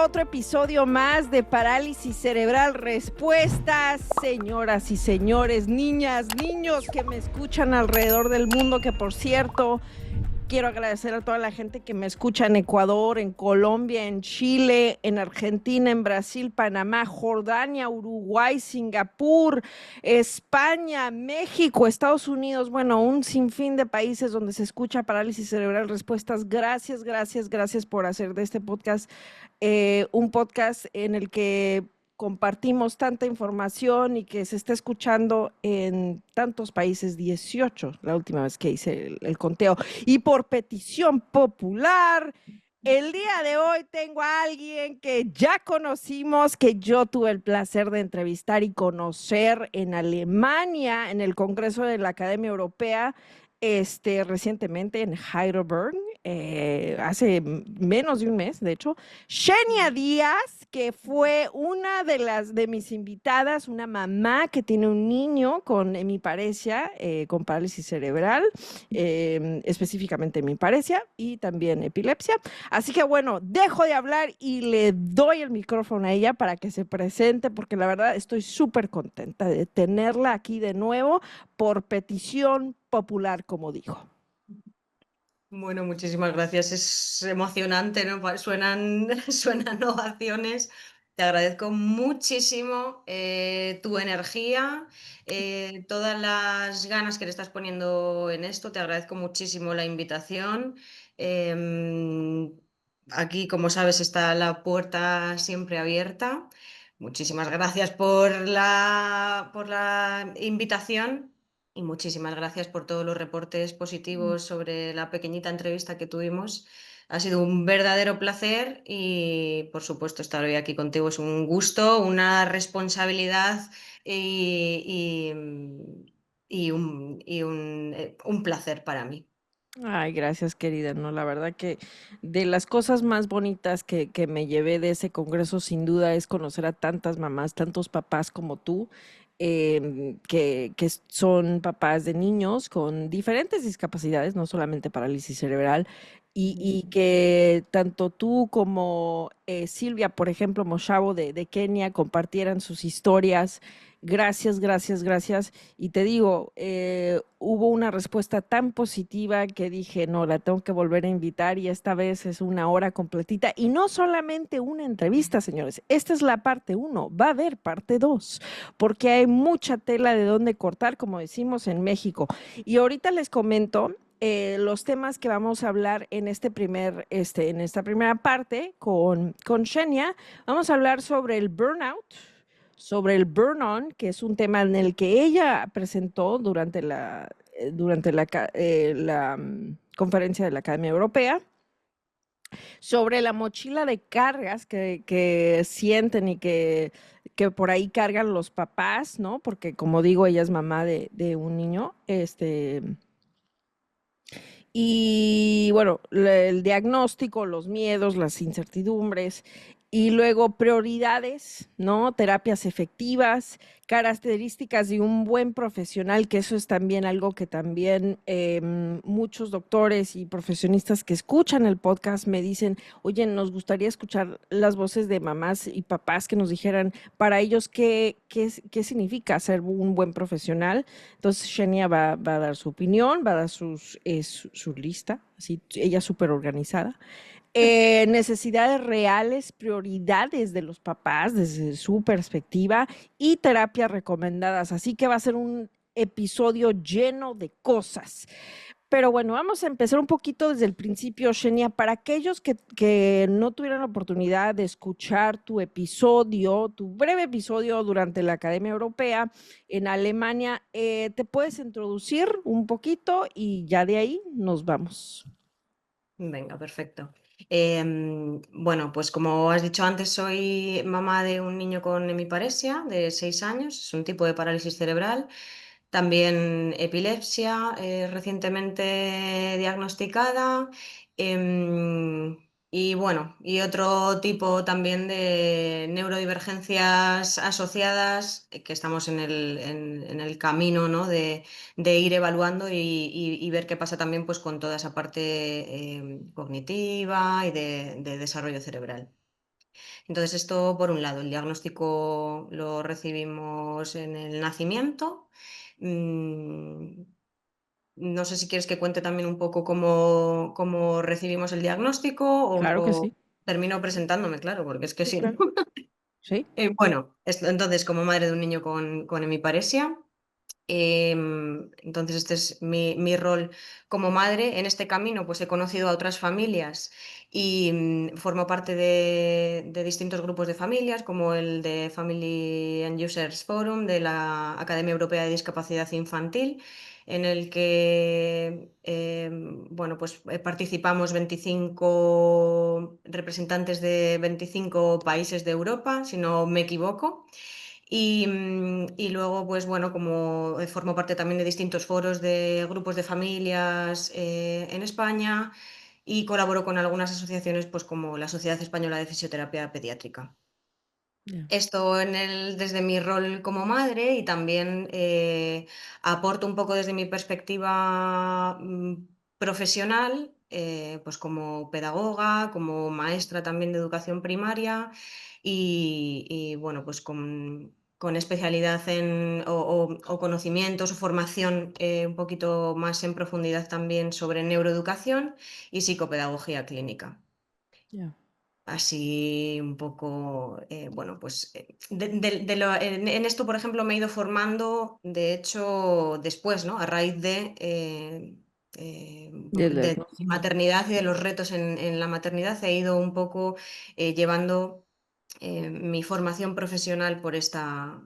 otro episodio más de Parálisis Cerebral Respuestas. Señoras y señores, niñas, niños que me escuchan alrededor del mundo, que por cierto, quiero agradecer a toda la gente que me escucha en Ecuador, en Colombia, en Chile, en Argentina, en Brasil, Panamá, Jordania, Uruguay, Singapur, España, México, Estados Unidos, bueno, un sinfín de países donde se escucha Parálisis Cerebral Respuestas. Gracias, gracias, gracias por hacer de este podcast un podcast en el que compartimos tanta información y que se está escuchando en tantos países, 18, la última vez que hice el conteo. Y por petición popular, el día de hoy tengo a alguien que ya conocimos, que yo tuve el placer de entrevistar y conocer en Alemania, en el Congreso de la Academia Europea, recientemente en Heidelberg, hace menos de un mes, de hecho. Xenia Díaz, que fue una de mis invitadas, una mamá que tiene un niño con hemiparesia, con parálisis cerebral, específicamente hemiparesia y también epilepsia. Así que bueno, dejo de hablar y le doy el micrófono a ella para que se presente, porque la verdad estoy súper contenta de tenerla aquí de nuevo por petición popular, como dijo. Bueno, muchísimas gracias. Es emocionante, ¿no? Suenan ovaciones. Te agradezco muchísimo tu energía, todas las ganas que le estás poniendo en esto. Te agradezco muchísimo la invitación. Em, Aquí, como sabes, está la puerta siempre abierta. Muchísimas gracias por la invitación. Y muchísimas gracias por todos los reportes positivos sobre la pequeñita entrevista que tuvimos. Ha sido un verdadero placer y, por supuesto, estar hoy aquí contigo es un gusto, una responsabilidad y, un placer para mí. Ay, gracias, querida. No, la verdad que de las cosas más bonitas que me llevé de ese congreso, sin duda, es conocer a tantas mamás, tantos papás como tú, que son papás de niños con diferentes discapacidades, no solamente parálisis cerebral, y que tanto tú como Silvia, por ejemplo, Moshabo de Kenia, compartieran sus historias. Gracias, gracias, gracias. Y te digo, hubo una respuesta tan positiva que dije, no, la tengo que volver a invitar y esta vez es una hora completita. Y no solamente una entrevista, señores, esta es la parte uno, va a haber parte dos, porque hay mucha tela de dónde cortar, como decimos en México. Y ahorita les comento. Los temas que vamos a hablar en en esta primera parte con Xenia, vamos a hablar sobre el burnout, sobre el burn-on, que es un tema en el que ella presentó durante la conferencia de la Academia Europea, sobre la mochila de cargas que sienten y que por ahí cargan los papás, ¿no? Porque como digo, ella es mamá de un niño, y bueno, el diagnóstico, los miedos, las incertidumbres y luego prioridades, ¿no? Terapias efectivas, características de un buen profesional, que eso es también algo que también muchos doctores y profesionistas que escuchan el podcast me dicen, oye, nos gustaría escuchar las voces de mamás y papás que nos dijeran para ellos qué significa ser un buen profesional. Entonces, Shania va a dar su opinión, va a dar su lista, así, ella súper organizada. Necesidades reales, prioridades de los papás desde su perspectiva y terapias recomendadas. Así que va a ser un episodio lleno de cosas. Pero bueno, vamos a empezar un poquito desde el principio, Xenia. Para aquellos que no tuvieron la oportunidad de escuchar tu episodio, tu breve episodio durante la Academia Europea en Alemania, ¿te puedes introducir un poquito y ya de ahí nos vamos? Venga, perfecto. Bueno, pues como has dicho antes, soy mamá de un niño con hemiparesia de 6 años, es un tipo de parálisis cerebral. También epilepsia, recientemente diagnosticada. Y bueno, y otro tipo también de neurodivergencias asociadas que estamos en el camino, ¿no? de ir evaluando y ver qué pasa también pues, con toda esa parte cognitiva y de desarrollo cerebral. Entonces, esto por un lado, el diagnóstico lo recibimos en el nacimiento. Mm, no sé si quieres que cuente también un poco cómo recibimos el diagnóstico Claro que o sí. termino presentándome, claro, porque es que Sí, si no. claro. Sí. Bueno, entonces, como madre de un niño con hemiparesia, entonces, este es mi rol como madre. En este camino, pues he conocido a otras familias y formo parte de distintos grupos de familias, como el de Family and Users Forum de la Academia Europea de Discapacidad Infantil, en el que bueno, pues, participamos 25 representantes de 25 países de Europa, si no me equivoco. Y luego, pues bueno, como formo parte también de distintos foros de grupos de familias en España y colaboro con algunas asociaciones, pues como la Sociedad Española de Fisioterapia Pediátrica. Ya, Esto desde mi rol como madre y también aporto un poco desde mi perspectiva profesional, pues como pedagoga, como maestra también de educación primaria y, bueno, pues con especialidad o conocimientos o formación un poquito más en profundidad también sobre neuroeducación y psicopedagogía clínica. ya. Así un poco, bueno, pues en esto, por ejemplo, me he ido formando, de hecho, después, ¿no? A raíz Del de mi diagnóstico. maternidad y de los retos en la maternidad, he ido un poco llevando mi formación profesional por esta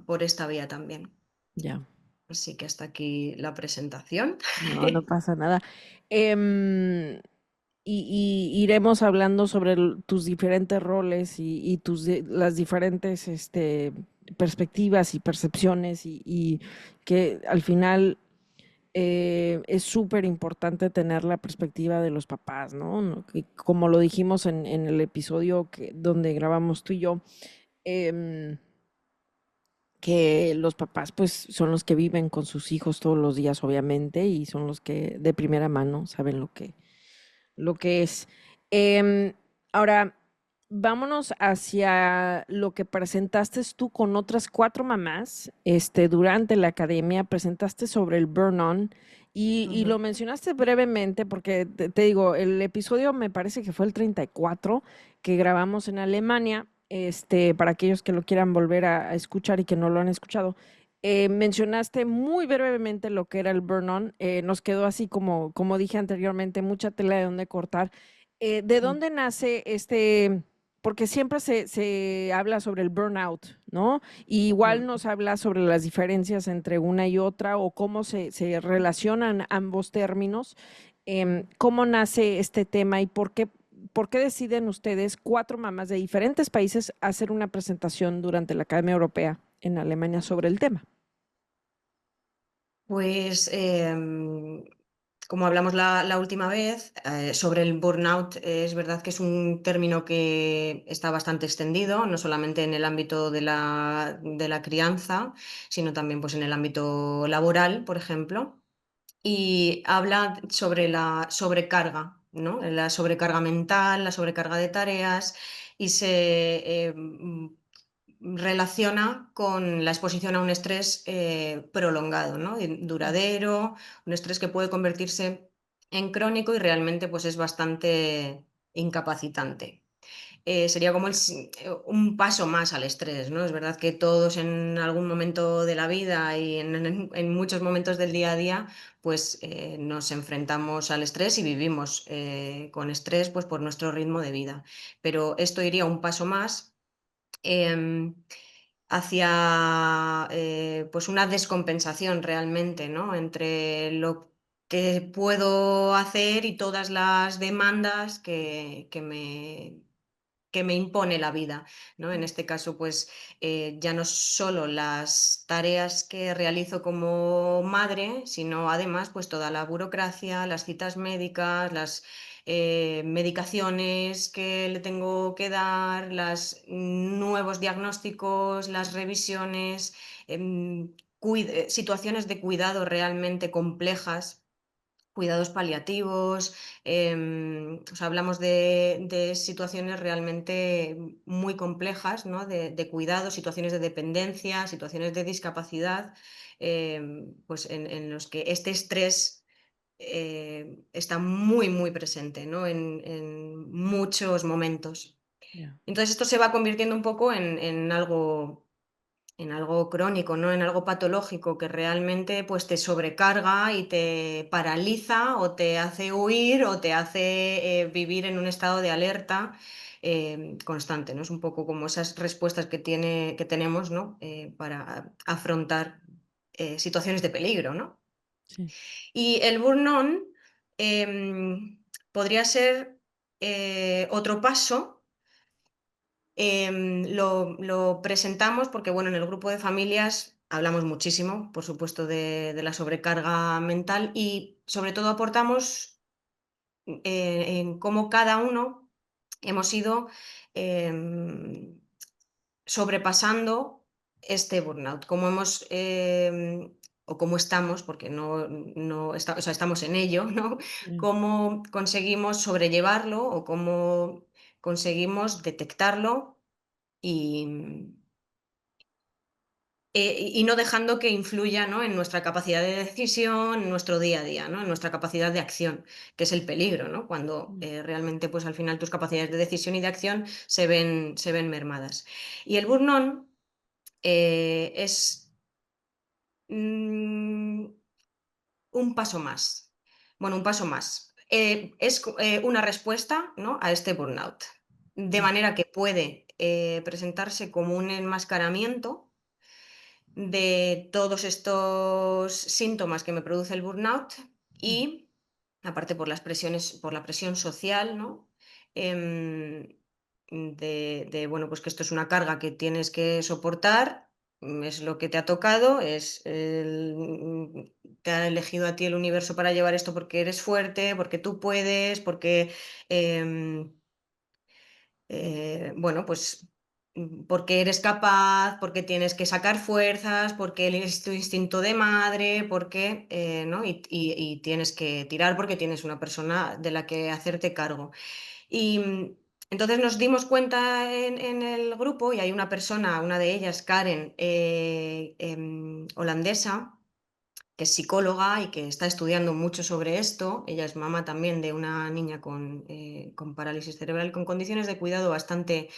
vía también. Ya. Así que hasta aquí la presentación. No, no pasa nada. Em, y iremos hablando sobre tus diferentes roles y las diferentes perspectivas y percepciones y que al final es súper importante tener la perspectiva de los papás, ¿no? Que como lo dijimos en el episodio donde grabamos tú y yo, em, que los papás pues son los que viven con sus hijos todos los días, obviamente, y son los que de primera mano saben lo que es. Em, Ahora, vámonos hacia lo que presentaste tú con otras cuatro mamás, durante la academia, presentaste sobre el burn-on y Ujú. lo mencionaste brevemente porque te digo, el episodio me parece que fue el 34 que grabamos en Alemania, para aquellos que lo quieran volver a escuchar y que no lo han escuchado. Mencionaste muy brevemente lo que era el burn-on. Nos quedó así como dije anteriormente, mucha tela de dónde cortar. ¿De dónde nace porque siempre se habla sobre el burnout, ¿no? Y igual Mm. nos habla sobre las diferencias entre una y otra o cómo se relacionan ambos términos. ¿Cómo nace este tema y por qué deciden ustedes, cuatro mamás de diferentes países, hacer una presentación durante la Academia Europea en Alemania sobre el tema? Pues como hablamos la última vez, sobre el burnout, es verdad que es un término que está bastante extendido, no solamente en el ámbito de la crianza, sino también pues, en el ámbito laboral, por ejemplo, y habla sobre la sobrecarga, ¿no? La sobrecarga mental, la sobrecarga de tareas y relaciona con la exposición a un estrés prolongado, ¿no? Y duradero, un estrés que puede convertirse en crónico y realmente pues, es bastante incapacitante. Sería como un paso más al estrés, ¿no? Es verdad que todos en algún momento de la vida y en muchos momentos del día a día, pues nos enfrentamos al estrés y vivimos con estrés pues, por nuestro ritmo de vida. Pero esto iría un paso más em, hacia pues una descompensación realmente, ¿no? Entre lo que puedo hacer y todas las demandas que me impone la vida, ¿no? En este caso, pues ya no solo las tareas que realizo como madre, sino además pues toda la burocracia, las citas médicas, las medicaciones que le tengo que dar, los nuevos diagnósticos, las revisiones, situaciones de cuidado realmente complejas cuidados paliativos, o sea, hablamos de situaciones realmente muy complejas, ¿no? De cuidados, situaciones de dependencia, situaciones de discapacidad, pues en los que este estrés está muy, muy presente, ¿no? En muchos momentos. Ya, Entonces esto se va convirtiendo un poco en algo crónico, ¿no? En algo patológico que realmente, pues, te sobrecarga y te paraliza, o te hace huir, o te hace, vivir en un estado de alerta, constante, ¿no? Es un poco como esas respuestas que tenemos, ¿no? Para afrontar, situaciones de peligro, ¿no? sí, Y el burnout, podría ser, otro paso. Lo presentamos porque, bueno, en el grupo de familias hablamos muchísimo, por supuesto, de la sobrecarga mental, y sobre todo aportamos en cómo cada uno hemos ido em, sobrepasando este burnout, cómo hemos o cómo estamos, porque o sea, estamos en ello, ¿no? sí, Cómo conseguimos sobrellevarlo, o cómo conseguimos detectarlo y, y no dejando que influya, ¿no? En nuestra capacidad de decisión, en nuestro día a día, ¿no? En nuestra capacidad de acción, que es el peligro, ¿no? Cuando mm, realmente, pues al final tus capacidades de decisión y de acción se ven mermadas. Y el burnout es mm, un paso más. Bueno, un paso más. Una respuesta, ¿no? A este burnout. De ya, manera que puede presentarse como un enmascaramiento de todos estos síntomas que me produce el burnout, mm, y aparte por la presión social, ¿no? Em, bueno, pues que esto es una carga que tienes que soportar, es lo que te ha tocado, te ha elegido a ti el universo para llevar esto, porque eres fuerte, porque tú puedes, porque em, bueno, pues porque eres capaz, porque tienes que sacar fuerzas, porque es tu instinto de madre, porque, ¿no? Y tienes que tirar porque tienes una persona de la que hacerte cargo. Y entonces nos dimos cuenta en el grupo, y hay una persona, una de ellas, Karen, holandesa, que es psicóloga y que está estudiando mucho sobre esto. Ella es mamá también de una niña con parálisis cerebral y con condiciones de cuidado bastante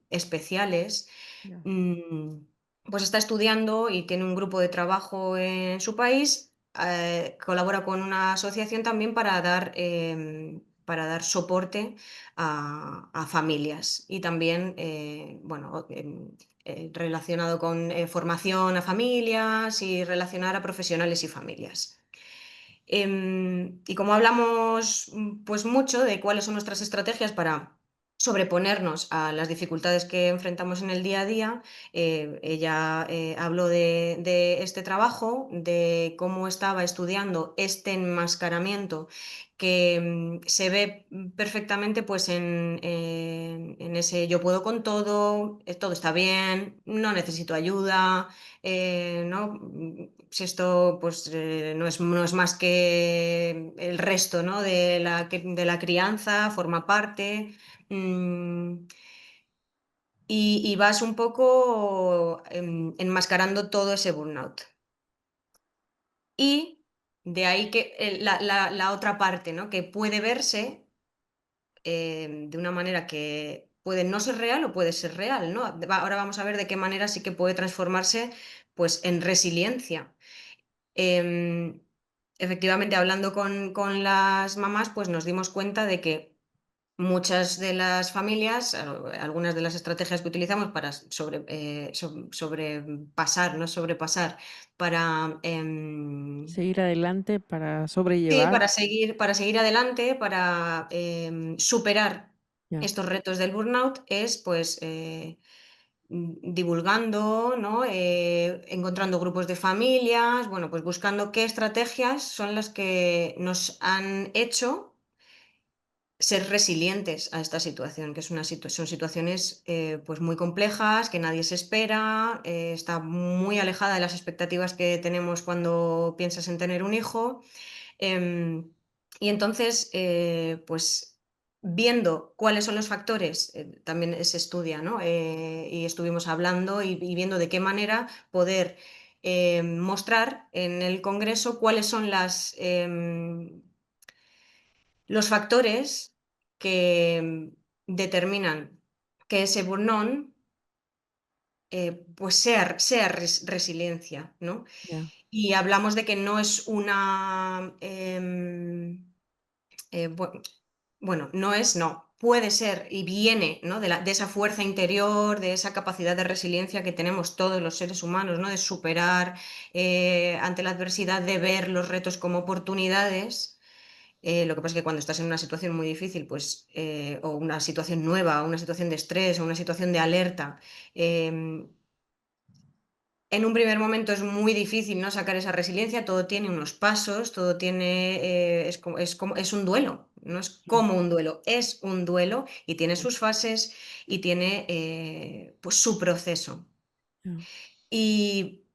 especiales. ya, Mm, pues está estudiando y tiene un grupo de trabajo en su país. Colabora con una asociación también para dar soporte a familias, y también, bueno, relacionado con formación a familias y relacionar a profesionales y familias. Y como hablamos, pues mucho de cuáles son nuestras estrategias para sobreponernos a las dificultades que enfrentamos en el día a día, ella habló de este trabajo, de cómo estaba estudiando este enmascaramiento que se ve perfectamente, pues en ese yo puedo con todo, todo está bien, no necesito ayuda, ¿no? Si esto, pues, no es más que el resto, ¿no? De la crianza, forma parte. mm, y vas un poco enmascarando todo ese burnout. Y de ahí que la otra parte, ¿no? Que puede verse de una manera que puede no ser real o puede ser real, ¿no? Ahora vamos a ver de qué manera sí que puede transformarse, pues, en resiliencia. Em, Efectivamente, hablando con las mamás, pues nos dimos cuenta de que muchas de las familias, algunas de las estrategias que utilizamos para sobrepasar, no sobrepasar, para, seguir adelante para sí, sobrellevar, para seguir adelante, para superar ya, estos retos del burnout, es pues divulgando, ¿no? Encontrando grupos de familias, bueno, pues buscando qué estrategias son las que nos han hecho ser resilientes a esta situación, que es son situaciones pues muy complejas, que nadie se espera, está muy alejada de las expectativas que tenemos cuando piensas en tener un hijo. Em, y entonces, pues viendo cuáles son los factores, también se estudia, ¿no? Y estuvimos hablando y viendo de qué manera poder mostrar en el Congreso cuáles son los factores que determinan que ese burnout pues sea resiliencia, ¿no? Ya, Y hablamos de que no es una, bueno, no es, no, puede ser y viene, ¿no? De esa fuerza interior, de esa capacidad de resiliencia que tenemos todos los seres humanos, ¿no? De superar ante la adversidad, de ver los retos como oportunidades. Lo que pasa es que cuando estás en una situación muy difícil, pues, o una situación nueva, o una situación de estrés, o una situación de alerta, em, en un primer momento es muy difícil, ¿no?, sacar esa resiliencia, todo tiene unos pasos, todo tiene, es un duelo, no es ya, como un duelo, es un duelo y tiene ya, sus fases y tiene, pues, su proceso. ya, Y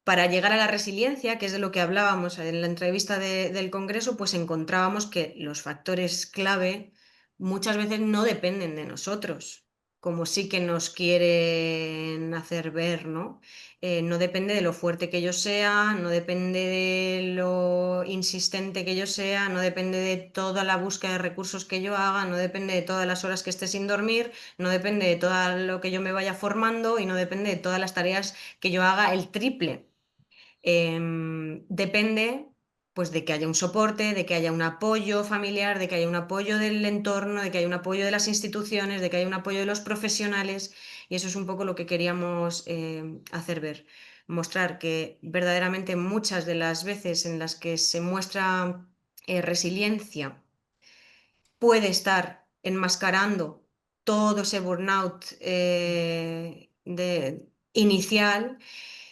para llegar a la resiliencia, que es de lo que hablábamos en la entrevista del Congreso, pues encontrábamos que los factores clave muchas veces no dependen de nosotros, como sí que nos quieren hacer ver, ¿no? No depende de lo fuerte que yo sea, no depende de lo insistente que yo sea, no depende de toda la búsqueda de recursos que yo haga, no depende de todas las horas que esté sin dormir, no depende de todo lo que yo me vaya formando y no depende de todas las tareas que yo haga el triple. Depende, pues, de que haya un soporte, de que haya un apoyo familiar, de que haya un apoyo del entorno, de que haya un apoyo de las instituciones, de que haya un apoyo de los profesionales, y eso es un poco lo que queríamos, hacer ver. Mostrar que verdaderamente muchas de las veces en las que se muestra, resiliencia puede estar enmascarando todo ese burnout, inicial,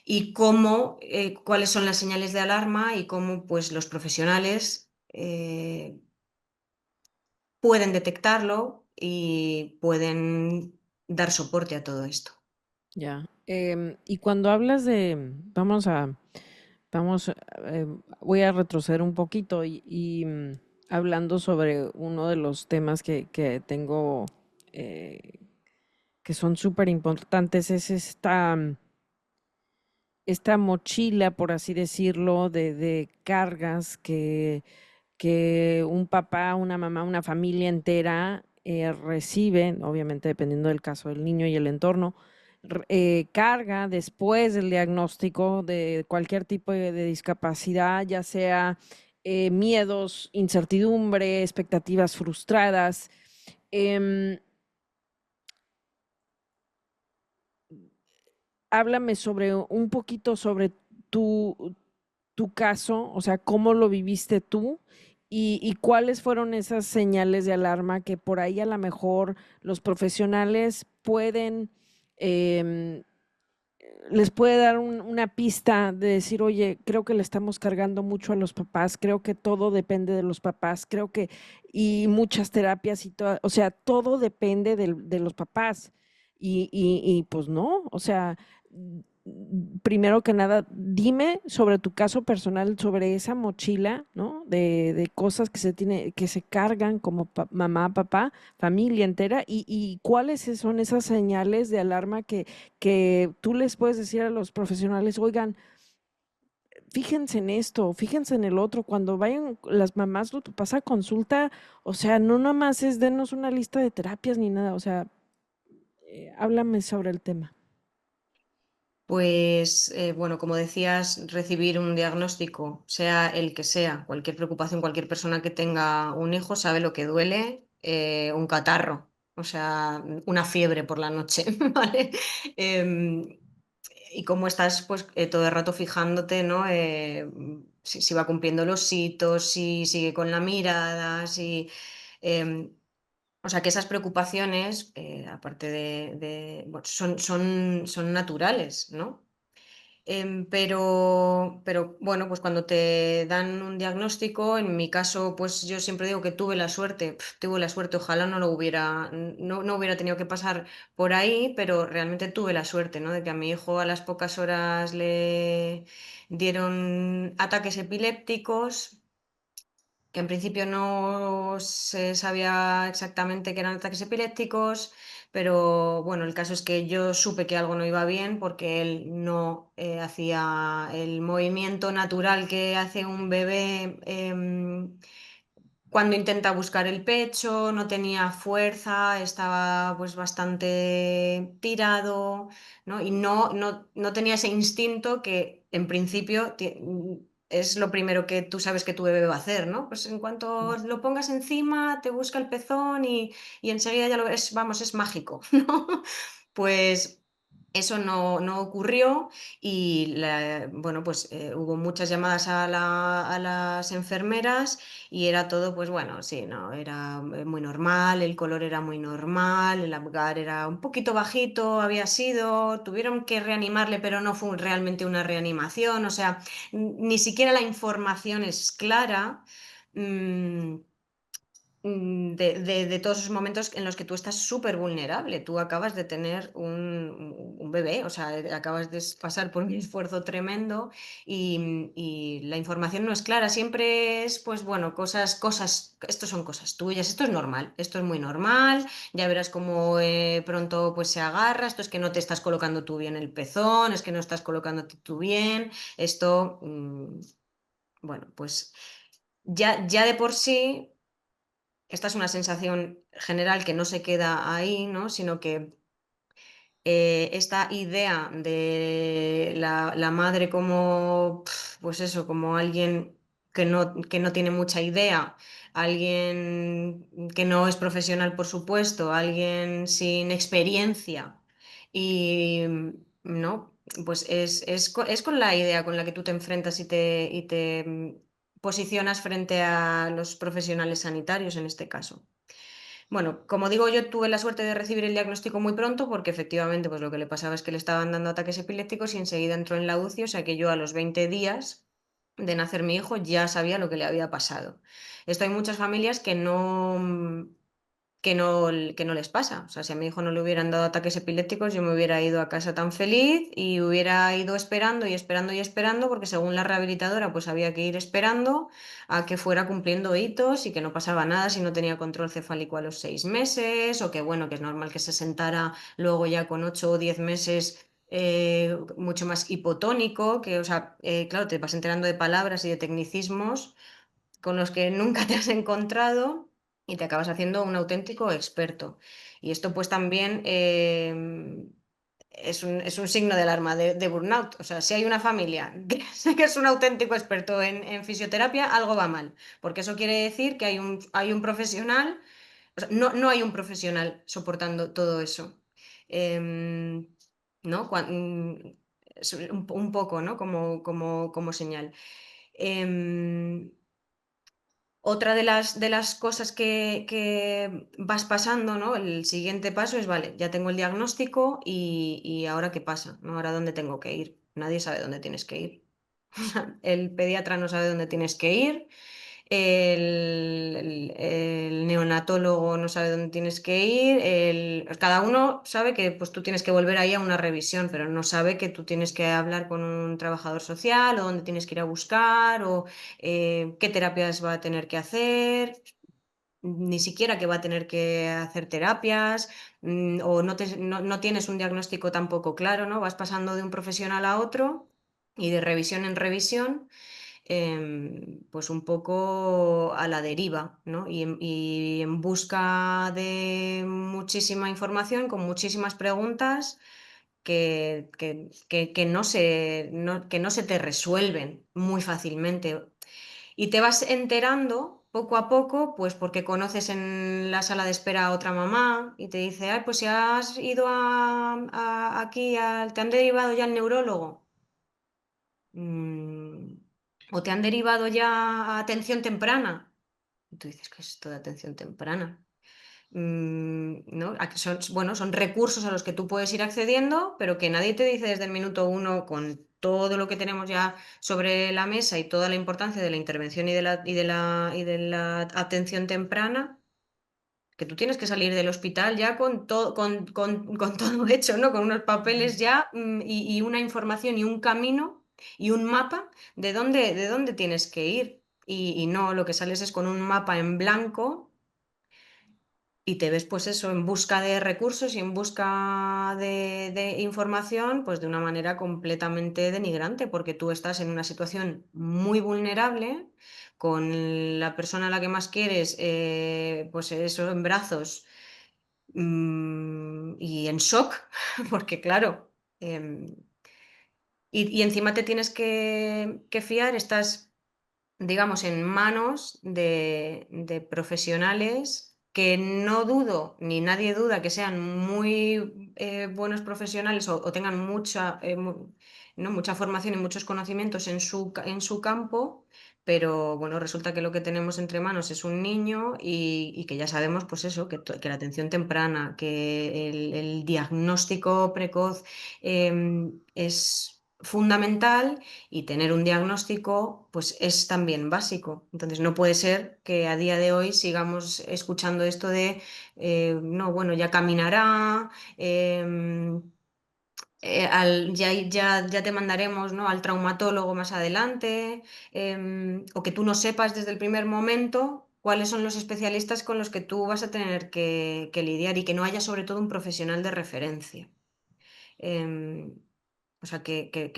y cómo, cuáles son las señales de alarma y cómo, pues, los profesionales, pueden detectarlo y pueden dar soporte a todo esto. ya. Y cuando hablas de, vamos, voy a retroceder un poquito hablando sobre uno de los temas que tengo, eh, que son súper importantes, es esta mochila, por así decirlo, de cargas que un papá, una mamá, una familia entera recibe, obviamente dependiendo del caso del niño y el entorno, carga después del diagnóstico de cualquier tipo de discapacidad, ya sea miedos, incertidumbre, expectativas frustradas. Em, Háblame sobre un poquito sobre tu caso, o sea, cómo lo viviste tú y cuáles fueron esas señales de alarma que por ahí a lo mejor los profesionales pueden, em, les puede dar una pista de decir, oye, creo que le estamos cargando mucho a los papás, creo que todo depende de los papás, creo que, y muchas terapias y todo, o sea, todo depende de los papás. Pues no, o sea, primero que nada, dime sobre tu caso personal, sobre esa mochila, ¿no? De cosas que se tiene, que se cargan como mamá, papá, familia entera, y cuáles son esas señales de alarma que tú les puedes decir a los profesionales, oigan, fíjense en esto, fíjense en el otro, cuando vayan las mamás, los papás a consulta, o sea, no nada más es denos una lista de terapias ni nada, o sea, háblame sobre el tema. Pues, bueno, como decías, recibir un diagnóstico, sea el que sea, cualquier preocupación, cualquier persona que tenga un hijo sabe lo que duele, un catarro, o sea, una fiebre por la noche, ¿vale? Em, y cómo estás, pues, todo el rato fijándote, ¿no? Si va cumpliendo los hitos, si sigue con la mirada, si... em, o sea, que esas preocupaciones, aparte bueno, son naturales, ¿no? Pero bueno, pues cuando te dan un diagnóstico, en mi caso, pues yo siempre digo que tuve la suerte, tuve la suerte, ojalá no hubiera tenido que pasar por ahí, pero realmente tuve la suerte, ¿no? De que a mi hijo a las pocas horas le dieron ataques epilépticos que en principio no se sabía exactamente qué eran ataques epilépticos, pero bueno, el caso es que yo supe que algo no iba bien porque él no hacía el movimiento natural que hace un bebé cuando intenta buscar el pecho, no tenía fuerza, estaba pues bastante tirado, ¿no? Y no tenía ese instinto que en principio es lo primero que tú sabes que tu bebé va a hacer, ¿no? Pues en cuanto lo pongas encima, te busca el pezón y enseguida ya lo ves, vamos, es mágico, ¿no? Pues eso no ocurrió y bueno, pues hubo muchas llamadas a las enfermeras y era todo, pues bueno, sí, no, era muy normal, el color era muy normal, el Apgar era un poquito bajito, había sido, tuvieron que reanimarle, pero no fue realmente una reanimación, o sea, ni siquiera la información es clara. mm, de todos esos momentos en los que tú estás súper vulnerable. Tú acabas de tener un bebé, o sea, acabas de pasar por un esfuerzo tremendo y la información no es clara. Siempre es, pues bueno, cosas, esto son cosas tuyas, esto es normal, esto es muy normal, ya verás cómo pronto pues se agarra, esto es que no te estás colocando tú bien el pezón, es que no estás colocándote tú bien, esto, bueno, pues ya de por sí esta es una sensación general que no se queda ahí, ¿no? Sino que esta idea de la madre como, pues eso, como alguien que no tiene mucha idea, alguien que no es profesional, por supuesto, alguien sin experiencia y, ¿no? Pues es con la idea con la que tú te enfrentas y te posicionas frente a los profesionales sanitarios en este caso. Bueno, como digo, yo tuve la suerte de recibir el diagnóstico muy pronto porque efectivamente pues lo que le pasaba es que le estaban dando ataques epilépticos y enseguida entró en la UCI, o sea que yo a los 20 días de nacer mi hijo ya sabía lo que le había pasado. Esto hay muchas familias que no les pasa. O sea, si a mi hijo no le hubieran dado ataques epilépticos, yo me hubiera ido a casa tan feliz y hubiera ido esperando y esperando y esperando, porque según la rehabilitadora, pues había que ir esperando a que fuera cumpliendo hitos y que no pasaba nada si no tenía control cefálico a los 6 meses, o que bueno, que es normal que se sentara luego ya con 8 o 10 meses. Mucho más hipotónico, que, o sea, claro, te vas enterando de palabras y de tecnicismos con los que nunca te has encontrado y te acabas haciendo un auténtico experto. Y esto pues también es un signo de alarma de burnout. O sea, si hay una familia que es un auténtico experto en fisioterapia, algo va mal, porque eso quiere decir que hay un profesional, o sea, no hay un profesional soportando todo eso. Em, ¿No? Es un poco, ¿no? Como señal. Em, Otra de las cosas que vas pasando, ¿no? El siguiente paso es, vale, ya tengo el diagnóstico y ahora qué pasa, ¿no? Ahora dónde tengo que ir. Nadie sabe dónde tienes que ir. El pediatra no sabe dónde tienes que ir, el neonatólogo no sabe dónde tienes que ir, cada uno sabe que pues, tú tienes que volver ahí a una revisión, pero no sabe que tú tienes que hablar con un trabajador social o dónde tienes que ir a buscar o qué terapias va a tener que hacer. Ni siquiera que va a tener que hacer terapias, o no tienes un diagnóstico tampoco claro, ¿no? Vas pasando de un profesional a otro y de revisión en revisión, pues un poco a la deriva, ¿no? Y en busca de muchísima información, con muchísimas preguntas que no se te resuelven muy fácilmente. Y te vas enterando poco a poco, pues porque conoces en la sala de espera a otra mamá y te dice, ay, pues si has ido aquí, te han derivado ya al neurólogo. Mm, o te han derivado ya a atención temprana. Y tú dices, ¿qué es esto de atención temprana? ¿No? Bueno, son recursos a los que tú puedes ir accediendo, pero que nadie te dice desde el minuto uno, con todo lo que tenemos ya sobre la mesa y toda la importancia de la intervención y de la atención temprana, que tú tienes que salir del hospital ya con todo hecho, ¿no? Con unos papeles ya, y una información y un camino y un mapa de dónde tienes que ir. y no, lo que sales es con un mapa en blanco y te ves pues eso, en busca de recursos y en busca de información, pues de una manera completamente denigrante, porque tú estás en una situación muy vulnerable, con la persona a la que más quieres, pues eso, en brazos, y en shock, porque claro, y encima te tienes que fiar, estás, digamos, en manos de profesionales que no dudo, ni nadie duda que sean muy buenos profesionales o tengan mucha, ¿no? Mucha formación y muchos conocimientos en su campo, pero bueno, resulta que lo que tenemos entre manos es un niño y que ya sabemos, pues eso, que la atención temprana, que el diagnóstico precoz es fundamental y tener un diagnóstico, pues es también básico. Entonces, no puede ser que a día de hoy sigamos escuchando esto de, no, bueno, ya caminará, ya te mandaremos, ¿no?, al traumatólogo más adelante, o que tú no sepas desde el primer momento cuáles son los especialistas con los que tú vas a tener que lidiar y que no haya sobre todo un profesional de referencia. Em, o sea,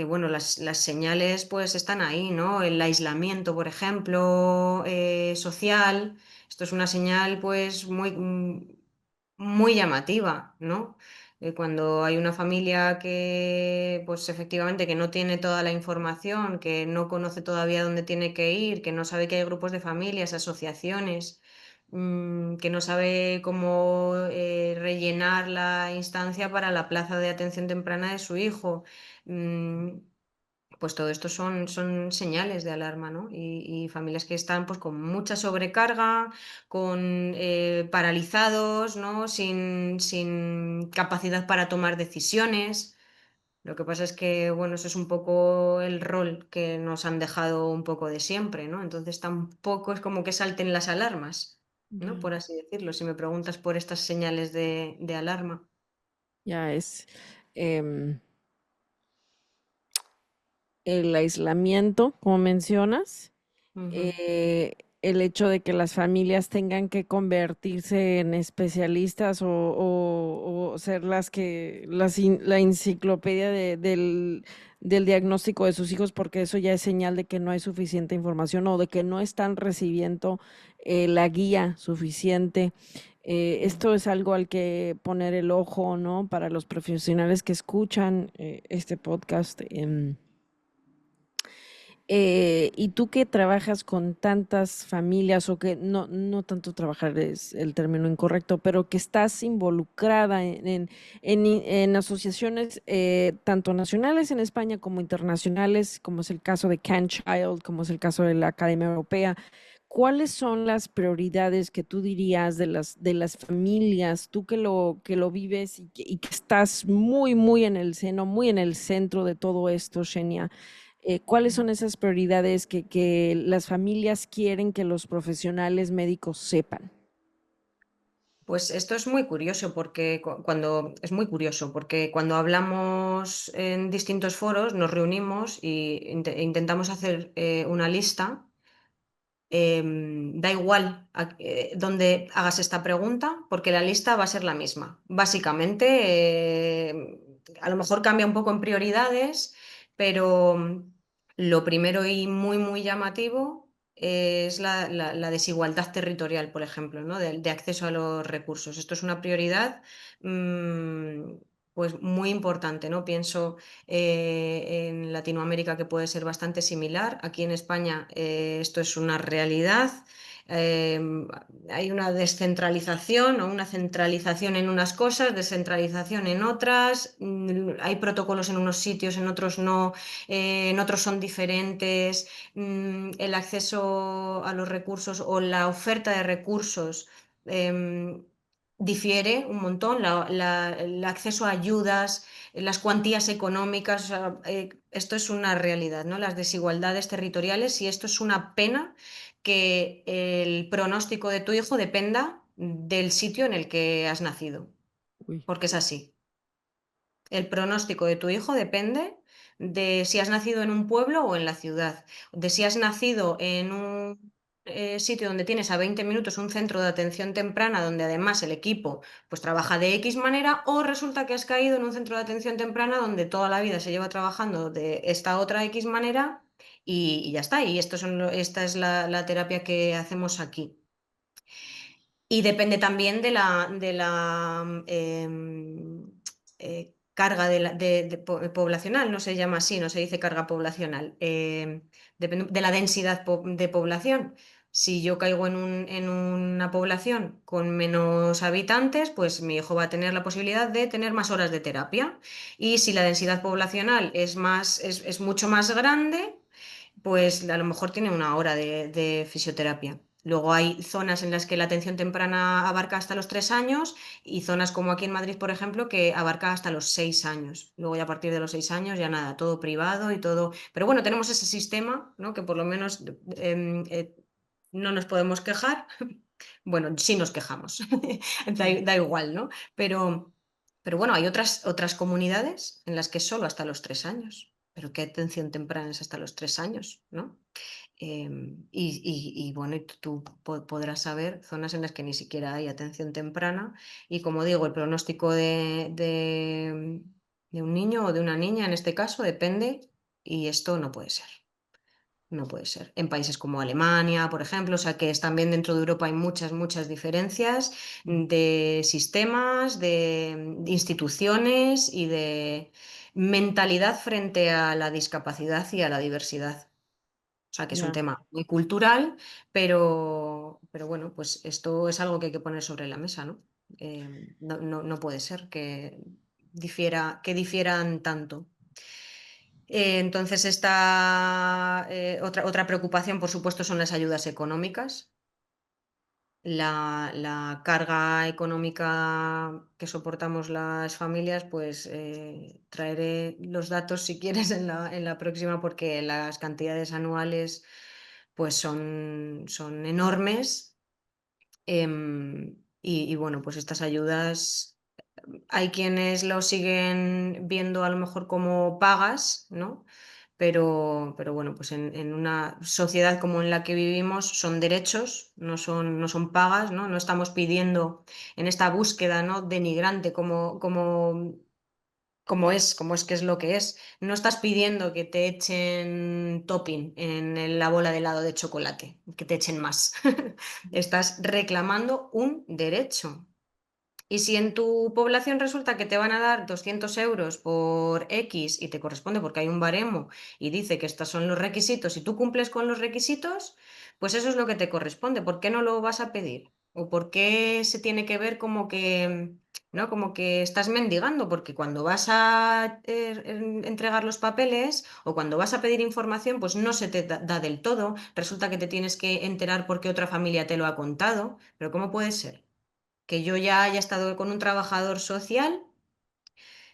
bueno, las señales pues están ahí, ¿no? El aislamiento, por ejemplo, social. Esto es una señal pues muy llamativa, ¿no? Cuando hay una familia que, pues efectivamente, que no tiene toda la información, que no conoce todavía dónde tiene que ir, que no sabe que hay grupos de familias, asociaciones, que no sabe cómo rellenar la instancia para la plaza de atención temprana de su hijo. Mm, pues todo esto son señales de alarma, ¿no? Y familias que están pues con mucha sobrecarga, con paralizados, ¿no? Sin capacidad para tomar decisiones. Lo que pasa es que, bueno, eso es un poco el rol que nos han dejado un poco de siempre, ¿no? Entonces tampoco es como que salten las alarmas, ¿no? Ya, Por así decirlo, si me preguntas por estas señales de alarma. ya es em, el aislamiento, como mencionas, Ujú. eh, el hecho de que las familias tengan que convertirse en especialistas o ser la enciclopedia del diagnóstico de sus hijos, porque eso ya es señal de que no hay suficiente información o de que no están recibiendo la guía suficiente. Mm. Esto es algo al que poner el ojo, ¿no? Para los profesionales que escuchan este podcast. Y tú que trabajas con tantas familias o que no tanto trabajar es el término incorrecto, pero que estás involucrada en asociaciones tanto nacionales en España como internacionales, como es el caso de Can Child, como es el caso de la Academia Europea, ¿cuáles son las prioridades que tú dirías de las familias, tú que lo vives y que estás muy en el seno, muy en el centro de todo esto, Shenia? ¿Cuáles son esas prioridades que las familias quieren que los profesionales médicos sepan? Pues esto es muy curioso porque cuando hablamos en distintos foros nos reunimos y intentamos hacer una lista. Da igual dónde hagas esta pregunta, porque la lista va a ser la misma. Básicamente, a lo mejor cambia un poco en prioridades, pero lo primero y muy llamativo es la desigualdad territorial, por ejemplo, ¿no? De acceso a los recursos. Esto es una prioridad mm, pues muy importante, ¿no? Pienso en Latinoamérica, que puede ser bastante similar. Aquí en España esto es una realidad. Eh, Hay una descentralización o una centralización en unas cosas, descentralización en otras. Hay protocolos en unos sitios, en otros no, en otros son diferentes. El acceso a los recursos o la oferta de recursos difiere un montón. El acceso a ayudas, las cuantías económicas, o sea, esto es una realidad, ¿no? Las desigualdades territoriales, y esto es una pena, que el pronóstico de tu hijo dependa del sitio en el que has nacido, Uy, porque es así. El pronóstico de tu hijo depende de si has nacido en un pueblo o en la ciudad, de si has nacido en un sitio donde tienes a 20 minutos un centro de atención temprana donde además el equipo pues trabaja de X manera, o resulta que has caído en un centro de atención temprana donde toda la vida se lleva trabajando de esta otra X manera y ya está. Y esta es la terapia que hacemos aquí. Y depende también de la carga poblacional, no se llama así, no se dice carga poblacional, depende de la densidad de población. Si yo caigo en una población con menos habitantes, pues mi hijo va a tener la posibilidad de tener más horas de terapia. Y si la densidad poblacional es mucho más grande, pues a lo mejor tiene una hora de fisioterapia. Luego hay zonas en las que la atención temprana abarca hasta los 3 años y zonas como aquí en Madrid, por ejemplo, que abarca hasta los 6 años. Luego ya a partir de los 6 años ya nada, todo privado y todo. Pero bueno, tenemos ese sistema, ¿no? Que por lo menos no nos podemos quejar. Bueno, sí nos quejamos, da igual, ¿no? Pero bueno, hay otras comunidades en las que es solo hasta los 3 años. Pero qué atención temprana es hasta los 3 años, ¿no? Y bueno, y tú podrás saber zonas en las que ni siquiera hay atención temprana. Y como digo, el pronóstico de un niño o de una niña en este caso depende, y esto no puede ser. No puede ser. En países como Alemania, por ejemplo, o sea que es también dentro de Europa hay muchas, muchas diferencias de sistemas, de instituciones y de mentalidad frente a la discapacidad y a la diversidad. O sea que es un Ya, tema muy cultural, pero bueno, pues esto es algo que hay que poner sobre la mesa, ¿no? No puede ser que difieran tanto. Entonces, otra preocupación, por supuesto, son las ayudas económicas. La carga económica que soportamos las familias, pues traeré los datos si quieres en la próxima, porque las cantidades anuales pues son enormes. Y bueno, pues estas ayudas hay quienes lo siguen viendo a lo mejor como pagas, ¿no? Pero bueno, pues en una sociedad como en la que vivimos son derechos, no son pagas, ¿no? No estamos pidiendo en esta búsqueda, ¿no? Denigrante como es que es lo que es. No estás pidiendo que te echen topping en la bola de helado de chocolate, que te echen más. Estás reclamando un derecho. Y si en tu población resulta que te van a dar 200 euros por X y te corresponde porque hay un baremo y dice que estos son los requisitos y tú cumples con los requisitos, pues eso es lo que te corresponde. ¿Por qué no lo vas a pedir? ¿O por qué se tiene que ver como que, ¿no? Como que estás mendigando? Porque cuando vas a entregar los papeles o cuando vas a pedir información, pues no se te da del todo. Resulta que te tienes que enterar porque otra familia te lo ha contado. Pero ¿cómo puede ser que yo ya haya estado con un trabajador social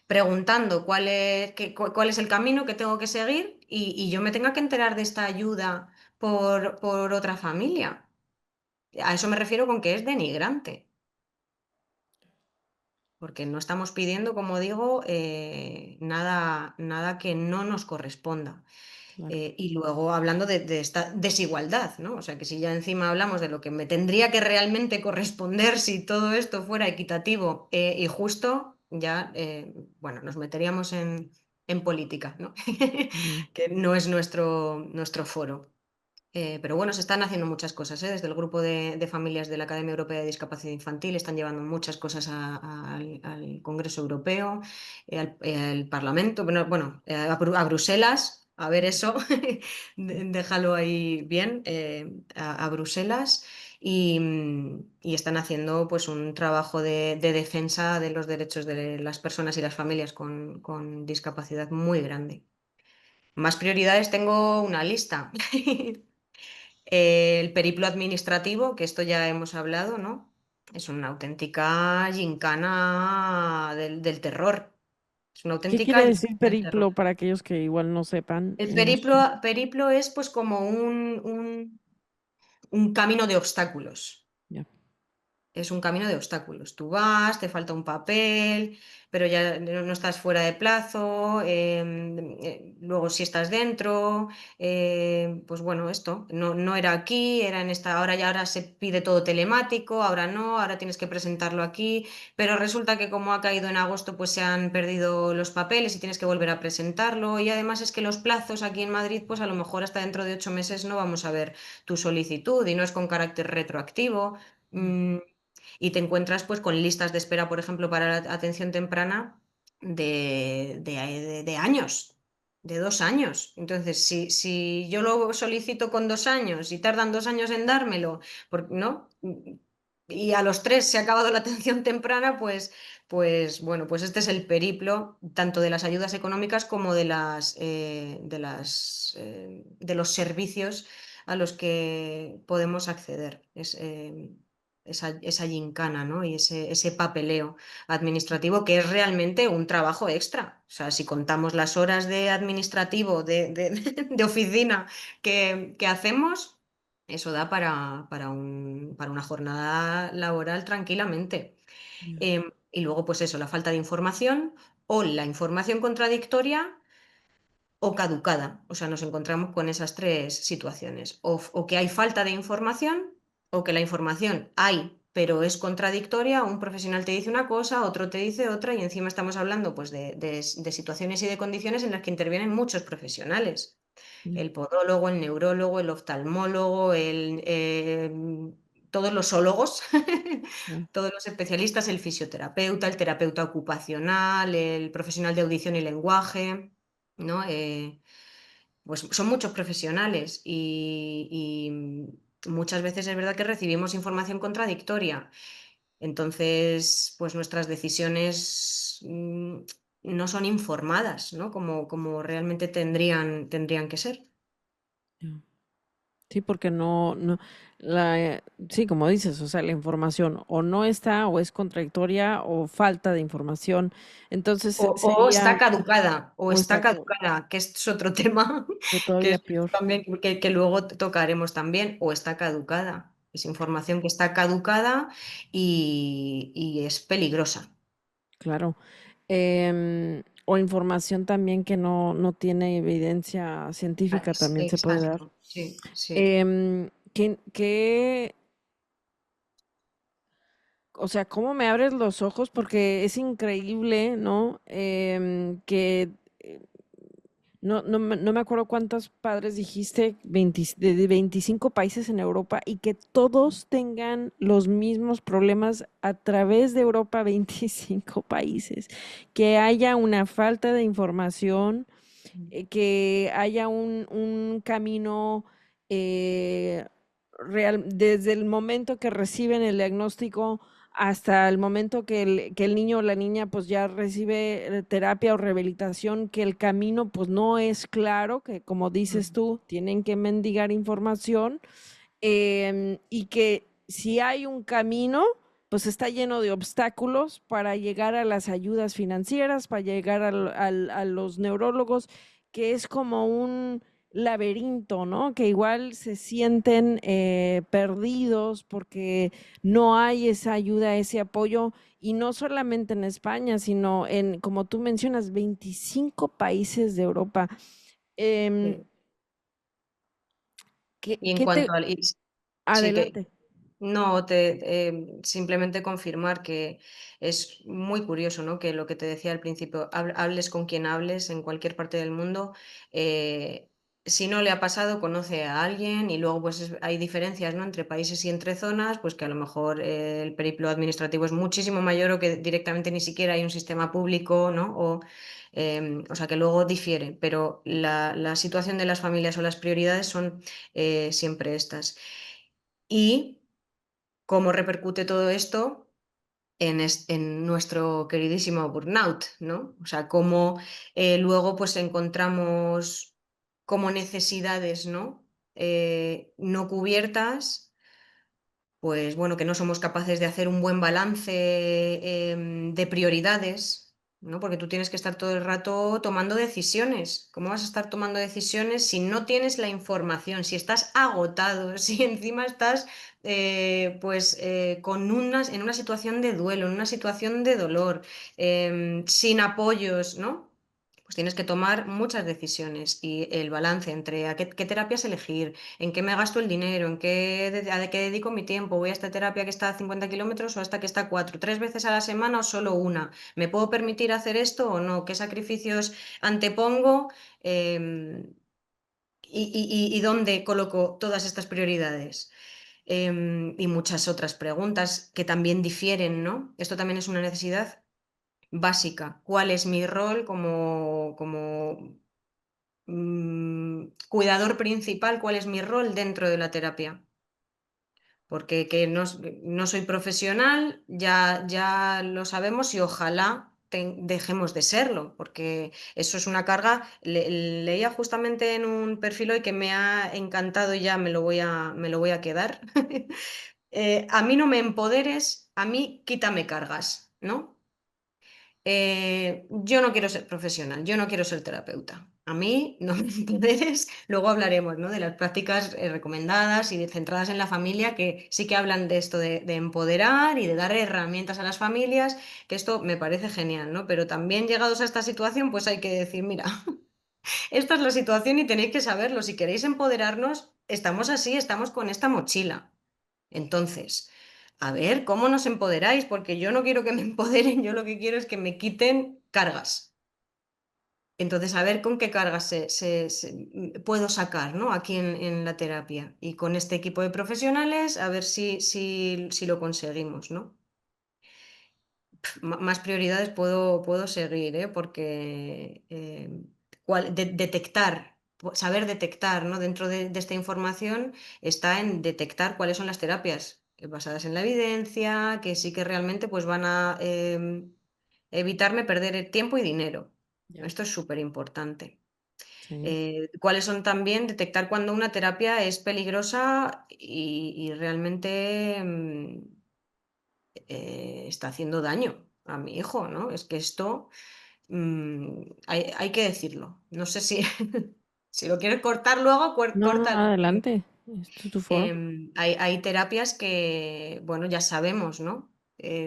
preguntando cuál es el camino que tengo que seguir y yo me tenga que enterar de esta ayuda por otra familia? A eso me refiero con que es denigrante, porque no estamos pidiendo, como digo, nada que no nos corresponda. claro. Y luego hablando de esta desigualdad, ¿no? O sea, que si ya encima hablamos de lo que me tendría que realmente corresponder si todo esto fuera equitativo y justo, ya, bueno, nos meteríamos en política, ¿no? Mm. Que no es nuestro foro. Pero bueno, se están haciendo muchas cosas, ¿eh? Desde el grupo de familias de la Academia Europea de Discapacidad Infantil están llevando muchas cosas al Congreso Europeo, al Parlamento, bueno, a Bruselas, a ver eso, déjalo ahí bien, a Bruselas, y están haciendo pues un trabajo de defensa de los derechos de las personas y las familias con discapacidad muy grande. Más prioridades tengo una lista. El periplo administrativo, que esto ya hemos hablado, ¿no? Es una auténtica gincana del terror. Es una ¿Qué auténtica quiere gincana decir del terror. periplo para aquellos que igual no sepan? El Y no sé. periplo es pues como un camino de obstáculos. Ya. es un camino de obstáculos. Tú vas, te falta un papel, pero ya no estás fuera de plazo. Luego si estás dentro, pues bueno, esto no era aquí, era en esta, ahora se pide todo telemático, ahora no, ahora tienes que presentarlo aquí, pero resulta que como ha caído en agosto, pues se han perdido los papeles y tienes que volver a presentarlo. Y además es que los plazos aquí en Madrid, pues a lo mejor hasta dentro de 8 meses no vamos a ver tu solicitud y no es con carácter retroactivo. Mm, y te encuentras pues con listas de espera, por ejemplo, para la atención temprana de años, de 2 años. Entonces, si yo lo solicito con 2 años y tardan 2 años en dármelo, ¿no? Y a los 3 se ha acabado la atención temprana, pues bueno, pues este es el periplo tanto de las ayudas económicas como de los servicios a los que podemos acceder. Esa gincana, ¿no? Y ese papeleo administrativo que es realmente un trabajo extra. O sea, si contamos las horas de administrativo, de oficina que hacemos, eso da para una jornada laboral tranquilamente. Ya, Y luego, pues eso, la falta de información o la información contradictoria o caducada. O sea, nos encontramos con esas tres situaciones. O que hay falta de información, o que la información hay, pero es contradictoria. Un profesional te dice una cosa, otro te dice otra, y encima estamos hablando pues, de situaciones y de condiciones en las que intervienen muchos profesionales. ya, El podólogo, el neurólogo, el oftalmólogo, todos los ólogos, ya. todos los especialistas, el fisioterapeuta, el terapeuta ocupacional, el profesional de audición y lenguaje, ¿no? Pues son muchos profesionales y muchas veces es verdad que recibimos información contradictoria. Entonces, pues nuestras decisiones no son informadas, ¿no? Como realmente tendrían que ser. Ya. Sí, porque sí, como dices, o sea, la información o no está, o es contradictoria, o falta de información. Entonces O está sería, caducada, o o está está caducada, que es otro tema que que todavía es peor. también que luego tocaremos también, o está caducada. Es información que está caducada y es peligrosa. Claro. O información también que no tiene evidencia científica también se puede dar. Exacto, sí, sí. ¿Qué, o sea, cómo me abres los ojos? Porque es increíble, ¿no? Que no me acuerdo cuántos padres dijiste, 20 de 25 países en Europa, y que todos tengan los mismos problemas a través de Europa, 25 países, que haya una falta de información, que haya un camino eh, real, desde el momento que reciben el diagnóstico hasta el momento que el niño o la niña pues ya recibe terapia o rehabilitación, que el camino pues no es claro, que como dices Mm, tú, tienen que mendigar información, y que si hay un camino, pues está lleno de obstáculos para llegar a las ayudas financieras, para llegar a los neurólogos, que es como un laberinto, ¿no? Que igual se sienten perdidos porque no hay esa ayuda, ese apoyo, y no solamente en España, sino en, como tú mencionas, 25 países de Europa. Em, sí. ¿qué, Y en qué te... cuanto al... Sí, que Adelante. no, simplemente confirmar que es muy curioso, ¿no? Que lo que te decía al principio, hables con quien hables en cualquier parte del mundo, eh, si no le ha pasado, conoce a alguien y luego pues hay diferencias, ¿no? Entre países y entre zonas, pues que a lo mejor el periplo administrativo es muchísimo mayor o que directamente ni siquiera hay un sistema público, ¿no? O sea que luego difiere, pero la situación de las familias o las prioridades son siempre estas. Y cómo repercute todo esto en nuestro queridísimo burnout, ¿no? O sea, cómo luego pues encontramos como necesidades, ¿no? No cubiertas, pues bueno, que no somos capaces de hacer un buen balance de prioridades, ¿no? Porque tú tienes que estar todo el rato tomando decisiones. ¿Cómo vas a estar tomando decisiones si no tienes la información, si estás agotado, si encima estás en una situación de duelo, en una situación de dolor, sin apoyos, ¿no? Pues tienes que tomar muchas decisiones y el balance entre qué terapias elegir, en qué me gasto el dinero, a qué dedico mi tiempo, voy a esta terapia que está a 50 kilómetros o a esta que está a 4, 3 veces a la semana o solo una. ¿Me puedo permitir hacer esto o no? ¿Qué sacrificios antepongo? ¿Y dónde coloco todas estas prioridades? Y muchas otras preguntas que también difieren, ¿no? Esto también es una necesidad básica. ¿Cuál es mi rol como cuidador principal? ¿Cuál es mi rol dentro de la terapia? Porque que no soy profesional, ya lo sabemos y ojalá dejemos de serlo, porque eso es una carga. Leía justamente en un perfil hoy que me ha encantado y ya me lo voy a quedar. A mí no me empoderes, a mí quítame cargas, ¿no? Yo no quiero ser profesional, yo no quiero ser terapeuta. A mí no me empoderes. Luego hablaremos, ¿no?, de las prácticas recomendadas y centradas en la familia, que sí que hablan de esto de empoderar y de dar herramientas a las familias, que esto me parece genial, ¿no? Pero también llegados a esta situación, pues hay que decir, mira, esta es la situación y tenéis que saberlo. Si queréis empoderarnos, estamos así, estamos con esta mochila. Entonces, a ver, ¿cómo nos empoderáis? Porque yo no quiero que me empoderen, yo lo que quiero es que me quiten cargas. Entonces, a ver con qué cargas puedo sacar, ¿no?, aquí en la terapia. Y con este equipo de profesionales, a ver si lo conseguimos, ¿no? Más prioridades puedo seguir, ¿eh? Porque saber detectar, ¿no? Dentro de esta información está en detectar cuáles son las terapias basadas en la evidencia, que sí que realmente pues, van a evitarme perder el tiempo y dinero. Ya. Esto es súper importante. Sí. Cuáles son también detectar cuando una terapia es peligrosa y realmente está haciendo daño a mi hijo, ¿no? Es que esto hay que decirlo. No sé si, si lo quieres cortar luego, No, no, córtalo. adelante. Esto es tu foro. Hay terapias que, bueno, ya sabemos, ¿no?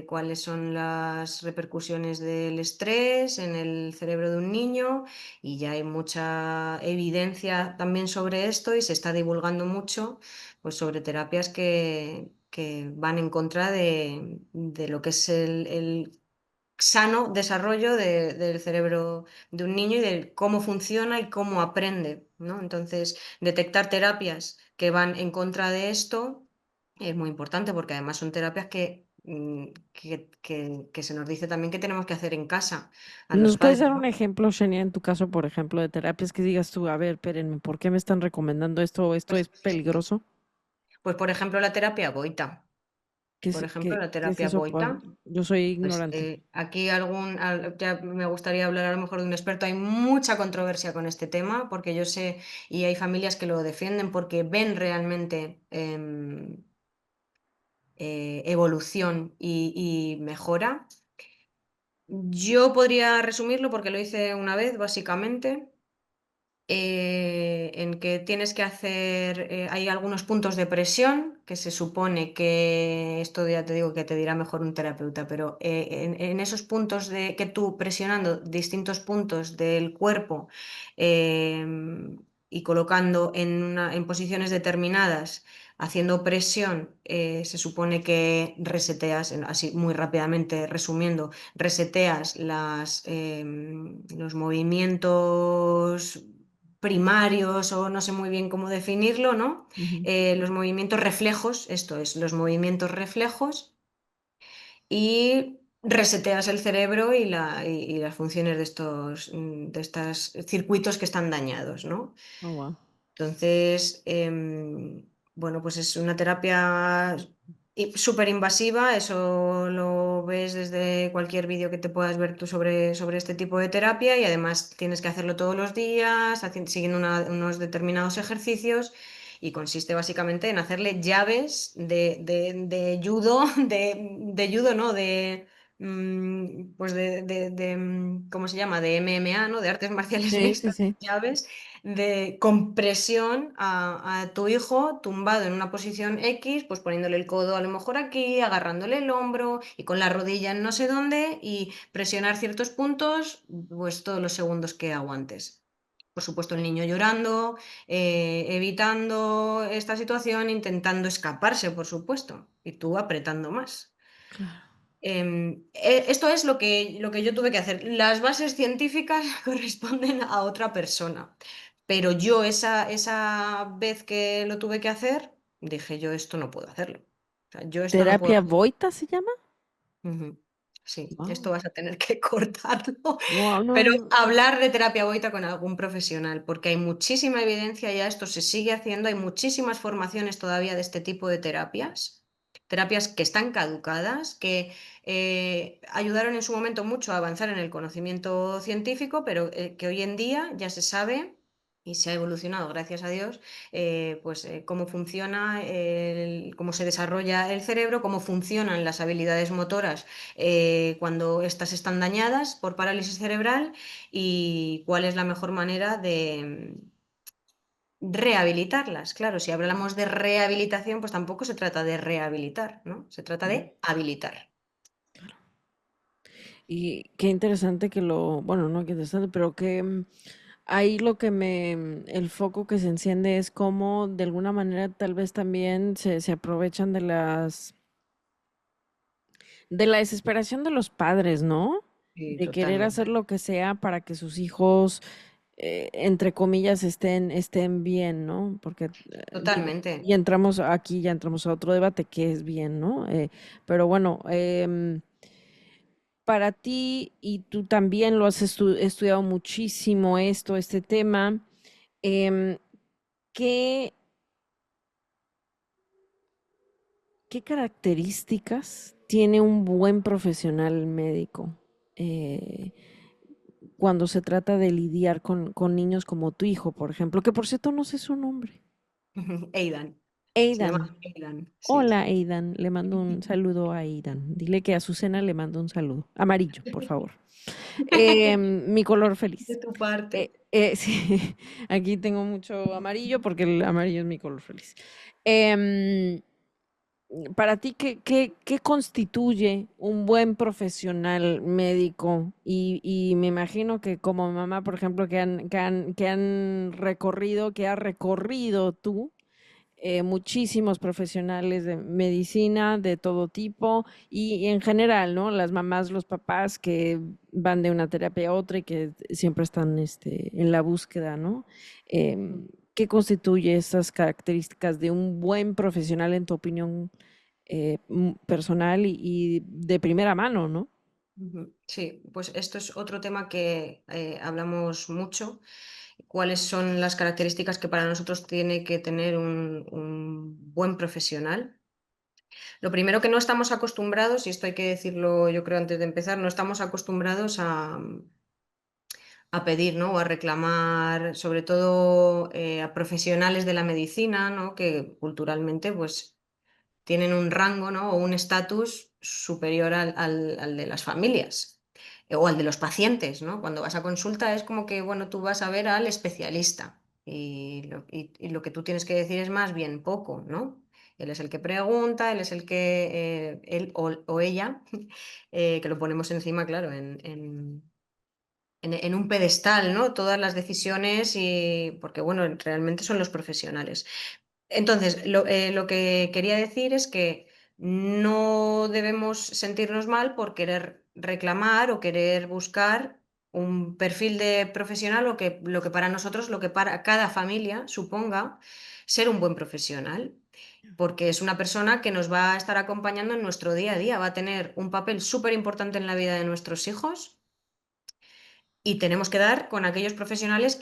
Cuáles son las repercusiones del estrés en el cerebro de un niño, y ya hay mucha evidencia también sobre esto y se está divulgando mucho, pues, sobre terapias que van en contra de lo que es el sano desarrollo del cerebro de un niño y de cómo funciona y cómo aprende, ¿no? Entonces, detectar terapias que van en contra de esto es muy importante, porque además son terapias que se nos dice también que tenemos que hacer en casa a los ¿Nos puedes padres, dar un ¿no? ejemplo, Xenia, en tu caso, por ejemplo, de terapias que digas tú, a ver, espérenme, ¿por qué me están recomendando esto? ¿Esto Pues, es peligroso? pues, por ejemplo, la terapia Boita. Por ejemplo, la Qué es terapia eso? Boita. Yo soy Pues ignorante. aquí ya me gustaría hablar a lo mejor de un experto. Hay mucha controversia con este tema, porque yo sé, y hay familias que lo defienden porque ven realmente evolución y mejora. Yo podría resumirlo porque lo hice una vez, básicamente. En que tienes que hacer, hay algunos puntos de presión que se supone que, esto ya te digo que te dirá mejor un terapeuta, pero en esos puntos que tú presionando distintos puntos del cuerpo, y colocando en posiciones determinadas, haciendo presión, se supone que reseteas, así muy rápidamente resumiendo, reseteas los movimientos primarios, o no sé muy bien cómo definirlo, ¿no? Ujú. Los movimientos reflejos, esto es, los movimientos reflejos, y reseteas el cerebro y las funciones de estos circuitos que están dañados, ¿no? Oh, wow. Entonces, bueno, pues es una terapia súper invasiva. Eso lo ves desde cualquier vídeo que te puedas ver tú sobre este tipo de terapia, y además tienes que hacerlo todos los días, siguiendo unos determinados ejercicios, y consiste básicamente en hacerle llaves de judo, de judo, ¿no? pues ¿cómo se llama? De MMA, ¿no? De artes marciales Sí, sí, mixtas, sí. llaves, de compresión a tu hijo tumbado en una posición X, pues poniéndole el codo a lo mejor aquí, agarrándole el hombro y con la rodilla en no sé dónde y presionar ciertos puntos, pues todos los segundos que aguantes. Por supuesto, el niño llorando, evitando esta situación, intentando escaparse, por supuesto, y tú apretando más. Claro. Esto es lo que yo tuve que hacer. Las bases científicas corresponden a otra persona, pero yo esa vez que lo tuve que hacer, dije yo esto no puedo hacerlo. O sea, yo esto no puedo ¿Terapia hacerlo. Voita se llama? Ujú. Sí, esto Wow. vas a tener que cortarlo, Wow, no, pero no. hablar de terapia boita con algún profesional, porque hay muchísima evidencia ya, esto se sigue haciendo, hay muchísimas formaciones todavía de este tipo de terapias, terapias que están caducadas, que ayudaron en su momento mucho a avanzar en el conocimiento científico, pero que hoy en día ya se sabe y se ha evolucionado, gracias a Dios, pues cómo funciona, cómo se desarrolla el cerebro, cómo funcionan las habilidades motoras cuando estas están dañadas por parálisis cerebral y cuál es la mejor manera de rehabilitarlas. Claro, si hablamos de rehabilitación, pues tampoco se trata de rehabilitar, ¿no? Se trata Mm. de habilitar. Y qué interesante que bueno, no qué interesante, pero que ahí lo que el foco que se enciende es cómo de alguna manera tal vez también se aprovechan de la desesperación de los padres, ¿no? Sí, De querer hacer totalmente. lo que sea para que sus hijos, entre comillas, estén bien, ¿no? Porque digo, Totalmente. y entramos aquí, ya entramos a otro debate que es bien, ¿no? Pero bueno, para ti, y tú también lo has estudiado muchísimo este tema, em, ¿qué, qué características tiene un buen profesional médico eh, cuando se trata de lidiar con niños como tu hijo, por ejemplo? Que por cierto no sé su nombre. Aidan. Se llama Aidan. Aidan, sí. Hola, Aidan. Le mando un saludo a Aidan. Dile que a Azucena le mando un saludo. Amarillo, por favor. Mi color De feliz. tu parte. Sí, aquí tengo mucho amarillo porque el amarillo es mi color feliz. Em, para ti, ¿qué constituye un buen profesional médico? Y me imagino que como mamá, por ejemplo, que has recorrido tú muchísimos profesionales de medicina de todo tipo y en general, ¿no? Las mamás, los papás que van de una terapia a otra y que siempre están en la búsqueda, ¿no? ¿Qué constituye esas características de un buen profesional en tu opinión personal y de primera mano, ¿no? Ujú. Sí, pues esto es otro tema que hablamos mucho. ¿Cuáles son las características que para nosotros tiene que tener un buen profesional? Lo primero que no estamos acostumbrados, y esto hay que decirlo yo creo antes de empezar, no estamos acostumbrados a pedir, ¿no? O a reclamar, sobre todo a profesionales de la medicina, ¿no? Que culturalmente pues tienen un rango, ¿no? O un estatus superior al de las familias o al de los pacientes, ¿no? Cuando vas a consulta es como que, bueno, tú vas a ver al especialista y lo que tú tienes que decir es más bien poco, ¿no? Él es el que pregunta, él es el que, él o ella, que lo ponemos encima, claro, en un pedestal, ¿no? Todas las decisiones y porque, bueno, realmente son los profesionales. Entonces, lo que quería decir es que no debemos sentirnos mal por querer reclamar o querer buscar un perfil de profesional lo que para nosotros, lo que para cada familia suponga ser un buen profesional, porque es una persona que nos va a estar acompañando en nuestro día a día, va a tener un papel súper importante en la vida de nuestros hijos y tenemos que dar con aquellos profesionales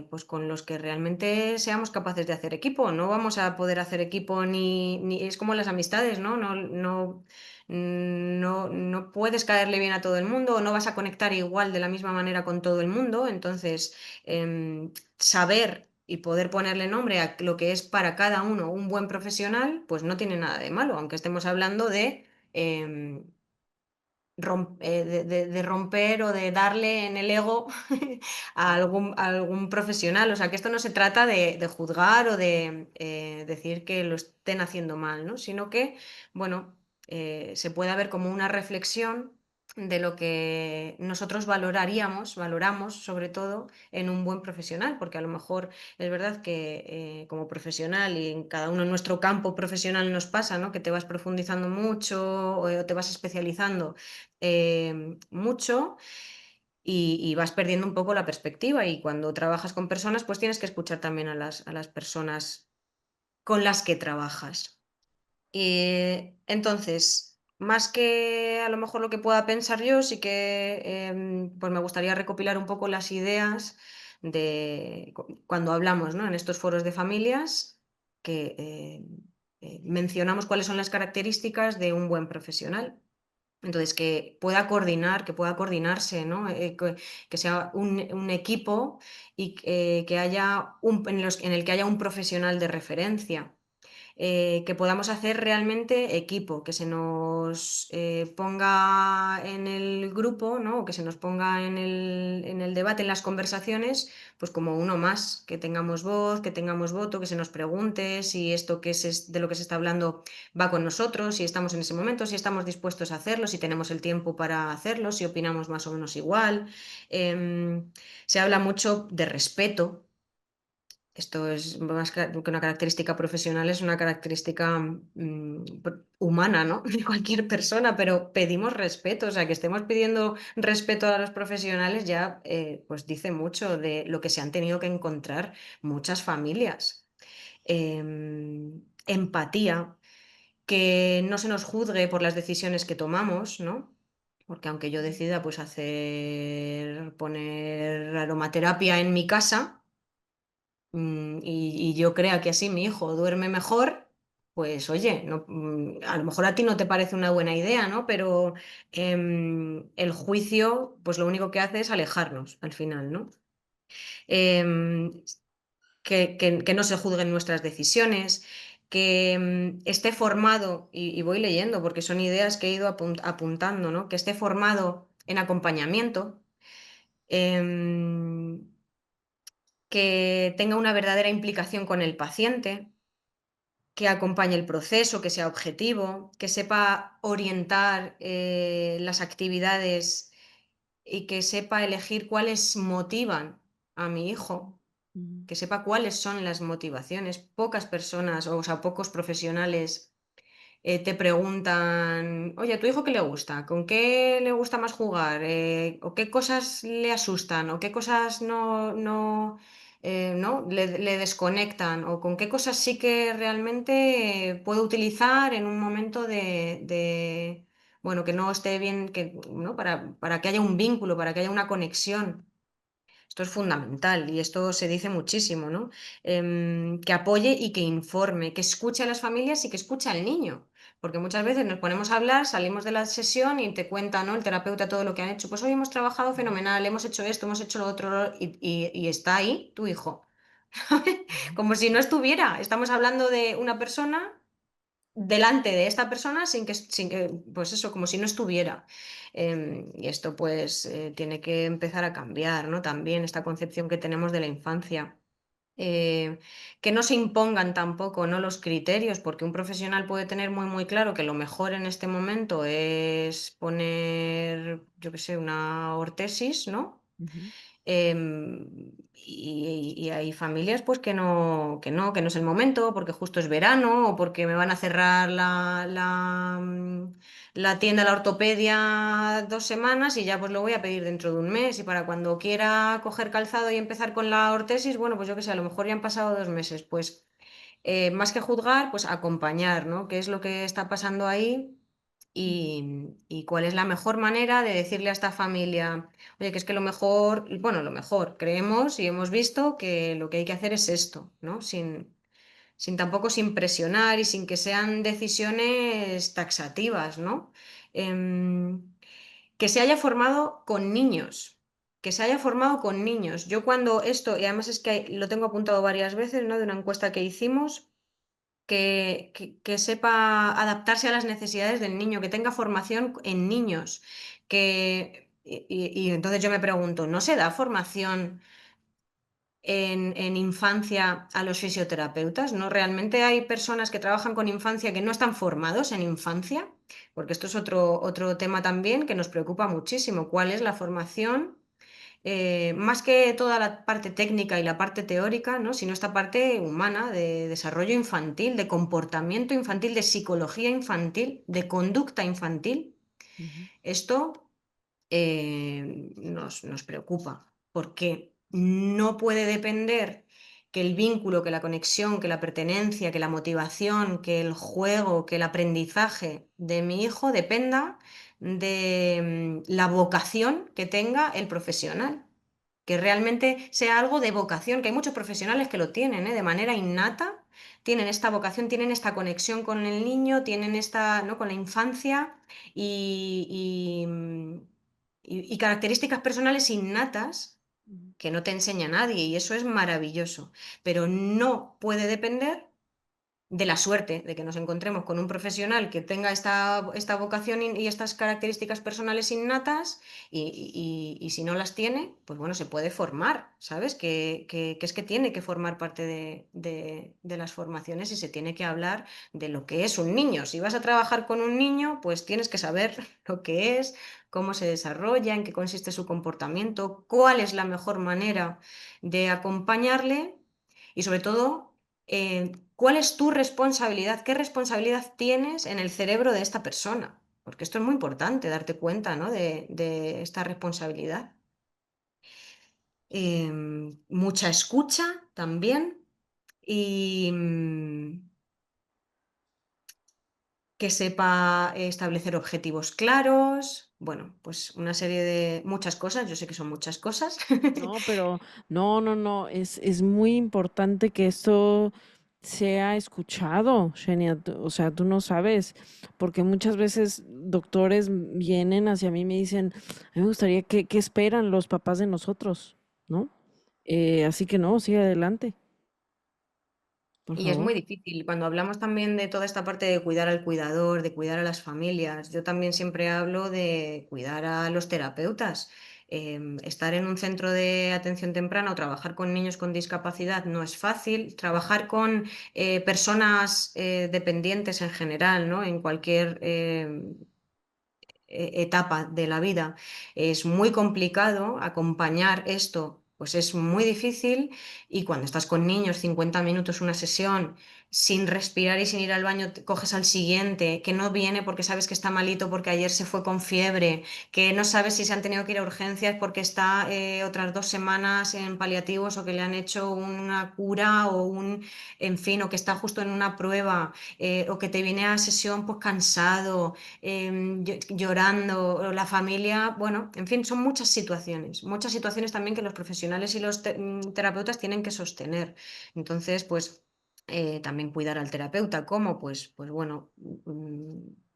pues con los que realmente seamos capaces de hacer equipo. No vamos a poder hacer equipo ni es como las amistades, ¿no? No puedes caerle bien a todo el mundo, o no vas a conectar igual de la misma manera con todo el mundo. Entonces, saber y poder ponerle nombre a lo que es para cada uno un buen profesional, pues no tiene nada de malo, aunque estemos hablando de de romper o de darle en el ego a algún profesional. O sea, que esto no se trata de juzgar o de decir que lo estén haciendo mal, ¿no? Sino que, bueno, se pueda ver como una reflexión de lo que nosotros valoramos sobre todo en un buen profesional, porque a lo mejor es verdad que como profesional y en cada uno en nuestro campo profesional nos pasa, ¿no? Que te vas profundizando mucho o te vas especializando mucho y vas perdiendo un poco la perspectiva. Y cuando trabajas con personas, pues tienes que escuchar también a las personas con las que trabajas. Entonces, más que a lo mejor lo que pueda pensar yo, sí que pues me gustaría recopilar un poco las ideas de cuando hablamos, ¿no? En estos foros de familias, que mencionamos cuáles son las características de un buen profesional. Entonces, que pueda coordinarse, ¿no? Que sea un equipo y que haya en el que haya un profesional de referencia, que podamos hacer realmente equipo, que se nos ponga en el grupo, ¿no? O que se nos ponga en el debate, en las conversaciones, pues como uno más, que tengamos voz, que tengamos voto, que se nos pregunte si esto de lo que se está hablando va con nosotros, si estamos en ese momento, si estamos dispuestos a hacerlo, si tenemos el tiempo para hacerlo, si opinamos más o menos igual. Se habla mucho de respeto. Esto es más que una característica profesional, es una característica humana, ¿no? De cualquier persona, pero pedimos respeto, o sea, que estemos pidiendo respeto a los profesionales ya pues dice mucho de lo que se han tenido que encontrar muchas familias. Empatía, que no se nos juzgue por las decisiones que tomamos, ¿no? Porque aunque yo decida pues poner aromaterapia en mi casa, y yo crea que así mi hijo duerme mejor, pues oye, no, a lo mejor a ti no te parece una buena idea, ¿no? Pero el juicio, pues lo único que hace es alejarnos al final, ¿no? Em, que no se juzguen nuestras decisiones, que esté formado, y voy leyendo porque son ideas que he ido apuntando, ¿no? Que esté formado en acompañamiento, em, que tenga una verdadera implicación con el paciente, que acompañe el proceso, que sea objetivo, que sepa orientar las actividades y que sepa elegir cuáles motivan a mi hijo, Ujú, que sepa cuáles son las motivaciones. Pocas personas, o sea, pocos profesionales te preguntan, oye, ¿a tu hijo qué le gusta? ¿Con qué le gusta más jugar? ¿O qué cosas le asustan? ¿O qué cosas no le desconectan? ¿O con qué cosas sí que realmente puedo utilizar en un momento bueno, que no esté bien, ¿no? Para que haya un vínculo, para que haya una conexión. Esto es fundamental y esto se dice muchísimo, ¿no? Que apoye y que informe, que escuche a las familias y que escuche al niño. Porque muchas veces nos ponemos a hablar, salimos de la sesión y te cuenta, ¿no? El terapeuta todo lo que han hecho. Pues hoy hemos trabajado fenomenal, hemos hecho esto, hemos hecho lo otro, y está ahí tu hijo. ujú, Como si no estuviera. Estamos hablando de una persona delante de esta persona sin que, pues eso, como si no estuviera. Y esto pues tiene que empezar a cambiar, ¿no? También esta concepción que tenemos de la infancia. Que no se impongan tampoco, ¿no? Los criterios, porque un profesional puede tener muy, muy claro que lo mejor en este momento es poner, yo qué sé, una ortesis, ¿no? ujú, Y hay familias pues que no es el momento, porque justo es verano o porque me van a cerrar la tienda, la ortopedia 2 semanas y ya pues lo voy a pedir dentro de un mes y para cuando quiera coger calzado y empezar con la ortesis, bueno, pues yo qué sé, a lo mejor ya han pasado 2 meses, pues más que juzgar, pues acompañar, ¿no? ¿Qué es lo que está pasando ahí? Y cuál es la mejor manera de decirle a esta familia, oye, que es que lo mejor, bueno, lo mejor, creemos y hemos visto que lo que hay que hacer es esto, ¿no? Sin presionar y sin que sean decisiones taxativas, ¿no? Que se haya formado con niños, que se haya formado con niños. Yo cuando esto, y además es que lo tengo apuntado varias veces, ¿no? De una encuesta que hicimos, que sepa adaptarse a las necesidades del niño, que tenga formación en niños, y entonces yo me pregunto, ¿no se da formación en infancia a los fisioterapeutas? ¿No? Realmente hay personas que trabajan con infancia que no están formados en infancia, porque esto es otro tema también que nos preocupa muchísimo. ¿Cuál es la formación? Más que toda la parte técnica y la parte teórica, ¿no? Sino esta parte humana de desarrollo infantil, de comportamiento infantil, de psicología infantil, de conducta infantil. Ujú, Esto nos preocupa, porque no puede depender que el vínculo, que la conexión, que la pertenencia, que la motivación, que el juego, que el aprendizaje de mi hijo dependa de la vocación que tenga el profesional, que realmente sea algo de vocación, que hay muchos profesionales que lo tienen, de manera innata, tienen esta vocación, tienen esta conexión con el niño, tienen esta, ¿no? con la infancia y, y características personales innatas ujú. que no te enseña nadie y eso es maravilloso, pero no puede depender de la suerte de que nos encontremos con un profesional que tenga esta vocación y estas características personales innatas y si no las tiene, pues bueno, se puede formar, ¿sabes? Que es que tiene que formar parte de las formaciones y se tiene que hablar de lo que es un niño. Si vas a trabajar con un niño, pues tienes que saber lo que es, cómo se desarrolla, en qué consiste su comportamiento, cuál es la mejor manera de acompañarle y sobre todo ¿cuál es tu responsabilidad? ¿Qué responsabilidad tienes en el cerebro de esta persona? Porque esto es muy importante, darte cuenta, ¿no? de esta responsabilidad. Mucha escucha también y que sepa establecer objetivos claros. Bueno, pues una serie de muchas cosas, yo sé que son muchas cosas. No, pero no, es muy importante que esto sea escuchado, Shenia. O sea, tú no sabes, porque muchas veces doctores vienen hacia mí y me dicen, a mí me gustaría que esperan los papás de nosotros, ¿no? Así que no, sigue adelante, por Y es favor. muy difícil. Cuando hablamos también de toda esta parte de cuidar al cuidador, de cuidar a las familias, yo también siempre hablo de cuidar a los terapeutas. Estar en un centro de atención temprana o trabajar con niños con discapacidad no es fácil. Trabajar con personas dependientes en general, ¿no? En cualquier etapa de la vida. Es muy complicado acompañar esto, pues es muy difícil y cuando estás con niños 50 minutos una sesión sin respirar y sin ir al baño, coges al siguiente, que no viene porque sabes que está malito porque ayer se fue con fiebre, que no sabes si se han tenido que ir a urgencias porque está otras 2 semanas en paliativos o que le han hecho una cura o en fin, o que está justo en una prueba, o que te viene a sesión pues cansado, llorando, o la familia, bueno, en fin, son muchas situaciones también que los profesionales y los terapeutas tienen que sostener. Entonces, pues también cuidar al terapeuta, ¿cómo? Pues bueno,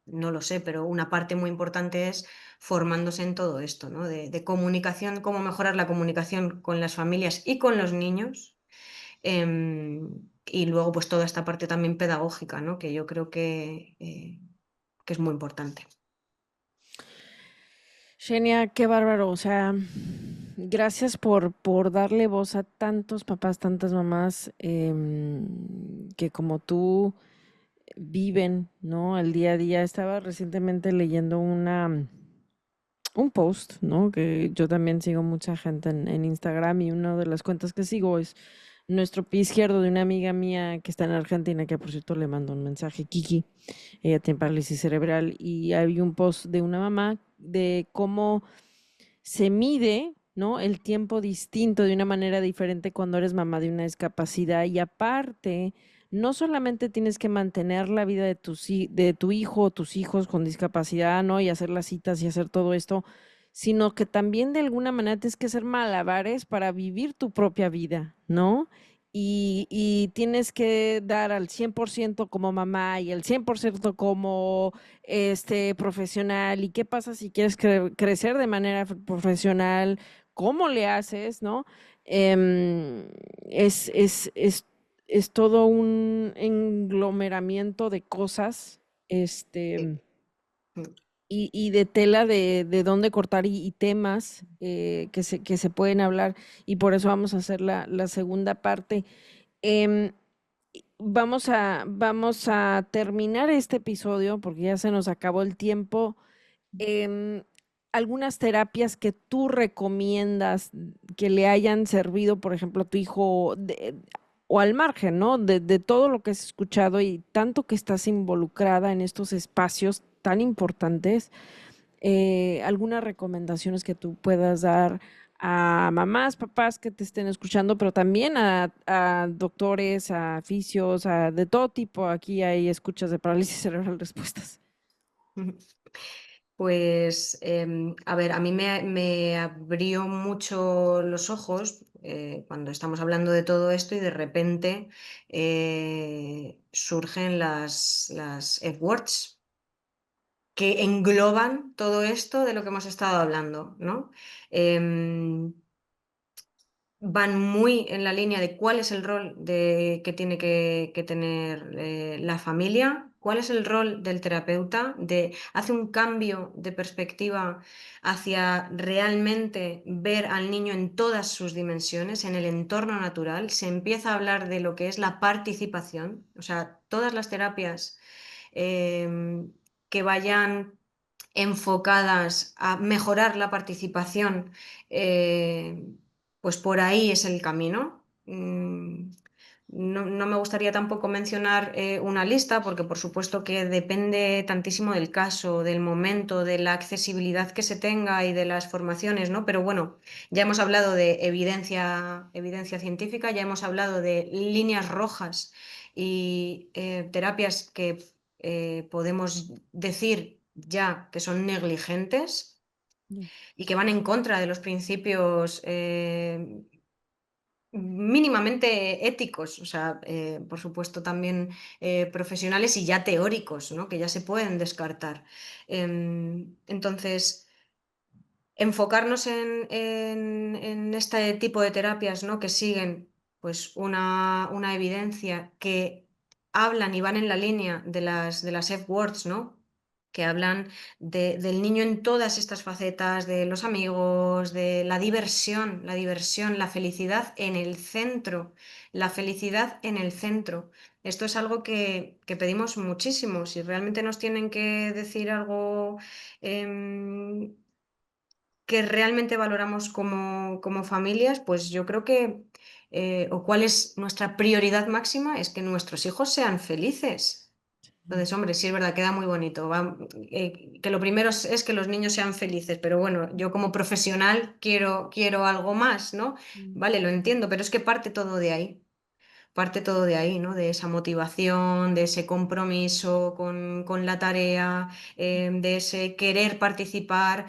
no lo sé, pero una parte muy importante es formándose en todo esto, ¿no? De comunicación, cómo mejorar la comunicación con las familias y con los niños. Y luego, pues toda esta parte también pedagógica, ¿no? Que yo creo que es muy importante. Shenia, qué bárbaro. O sea, gracias por darle voz a tantos papás, tantas mamás que como tú viven, ¿no? El día a día. Estaba recientemente leyendo un post, ¿no? Que yo también sigo mucha gente en Instagram y una de las cuentas que sigo es nuestro pie izquierdo de una amiga mía que está en Argentina, que por cierto le mando un mensaje, Kiki. Ella tiene parálisis cerebral y hay un post de una mamá de cómo se mide, ¿no? El tiempo distinto de una manera diferente cuando eres mamá de una discapacidad y aparte, no solamente tienes que mantener la vida de tu hijo o tus hijos con discapacidad, ¿no? Y hacer las citas y hacer todo esto, sino que también de alguna manera tienes que hacer malabares para vivir tu propia vida, ¿no? Y tienes que dar al 100% como mamá y al 100% como profesional. ¿Y qué pasa si quieres crecer de manera profesional? ¿Cómo le haces, no? Em, es es todo un englomeramiento de cosas, Sí. este, Mm. y de tela de dónde cortar y temas que se pueden hablar, y por eso vamos a hacer la segunda parte. Em, vamos a terminar este episodio porque ya se nos acabó el tiempo. Em, algunas terapias que tú recomiendas que le hayan servido, por ejemplo, a tu hijo, o al margen, ¿no? De todo lo que has escuchado y tanto que estás involucrada en estos espacios tan importantes, algunas recomendaciones que tú puedas dar a mamás, papás que te estén escuchando, pero también a doctores, a fisios, a de todo tipo. Aquí hay escuchas de parálisis cerebral respuestas. Pues, a ver, a mí me abrió mucho los ojos cuando estamos hablando de todo esto y de repente surgen las F-words que engloban todo esto de lo que hemos estado hablando, ¿no? Em, Van muy en la línea de cuál es el rol que tiene que tener la familia, cuál es el rol del terapeuta, hace un cambio de perspectiva hacia realmente ver al niño en todas sus dimensiones, en el entorno natural. Se empieza a hablar de lo que es la participación, o sea, todas las terapias que vayan enfocadas a mejorar la participación, eh, pues por ahí es el camino. No me gustaría tampoco mencionar una lista, porque por supuesto que depende tantísimo del caso, del momento, de la accesibilidad que se tenga y de las formaciones, ¿no? Pero bueno, ya hemos hablado de evidencia científica, ya hemos hablado de líneas rojas y terapias que podemos decir ya que son negligentes Ya. y que van en contra de los principios mínimamente éticos, o sea, por supuesto también profesionales y ya teóricos, ¿no? Que ya se pueden descartar. Entonces, enfocarnos en este tipo de terapias, ¿no? Que siguen pues una evidencia, que hablan y van en la línea de las F-words, ¿no? Que hablan del niño en todas estas facetas, de los amigos, de la diversión, la felicidad en el centro, la felicidad en el centro. Esto es algo que pedimos muchísimo. Si realmente nos tienen que decir algo em, que realmente valoramos como familias, pues yo creo que, o cuál es nuestra prioridad máxima, es que nuestros hijos sean felices. Entonces, hombre, sí es verdad, queda muy bonito. Que lo primero es que los niños sean felices, pero bueno, yo como profesional quiero algo más, ¿no? Mm. Vale, lo entiendo, pero es que parte todo de ahí, ¿no? De esa motivación, de ese compromiso con la tarea, de ese querer participar.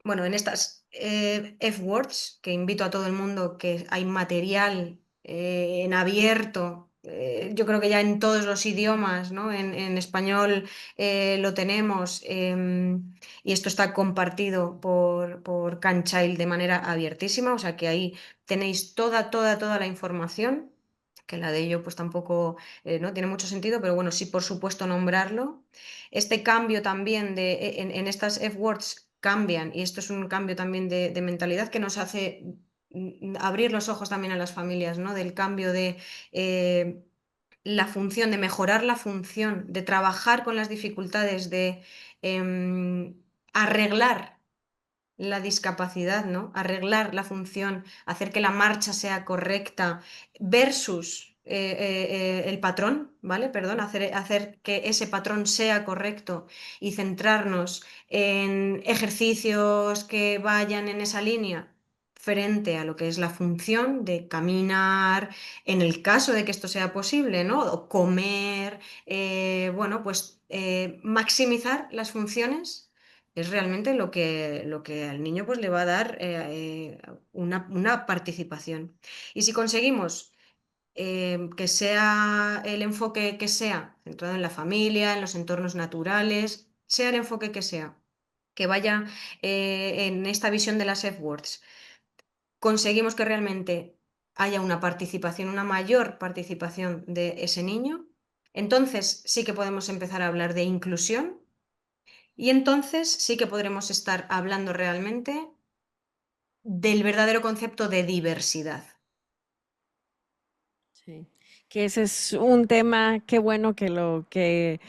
Bueno, en estas F-Words, que invito a todo el mundo, que hay material en abierto, yo creo que ya en todos los idiomas, ¿no? En español lo tenemos, y esto está compartido por Canchild de manera abiertísima, o sea que ahí tenéis toda la información, que la de ello pues tampoco no tiene mucho sentido, pero bueno, sí por supuesto nombrarlo. Este cambio también en estas F-Words cambian, y esto es un cambio también de mentalidad que nos hace abrir los ojos también a las familias, ¿no? Del cambio de eh, la función, de mejorar la función, de trabajar con las dificultades, de arreglar la discapacidad, ¿no? Arreglar la función, hacer que la marcha sea correcta versus el patrón, ¿vale? Perdón, hacer que ese patrón sea correcto y centrarnos en ejercicios que vayan en esa línea frente a lo que es la función de caminar, en el caso de que esto sea posible, ¿no? O comer, bueno, pues maximizar las funciones es realmente lo que al niño pues, le va a dar una participación. Y si conseguimos que sea el enfoque que sea, centrado en la familia, en los entornos naturales, sea el enfoque que vaya en esta visión de las F-words, conseguimos que realmente haya una participación, una mayor participación de ese niño, entonces sí que podemos empezar a hablar de inclusión y entonces sí que podremos estar hablando realmente del verdadero concepto de diversidad. Sí, que ese es un tema, qué bueno que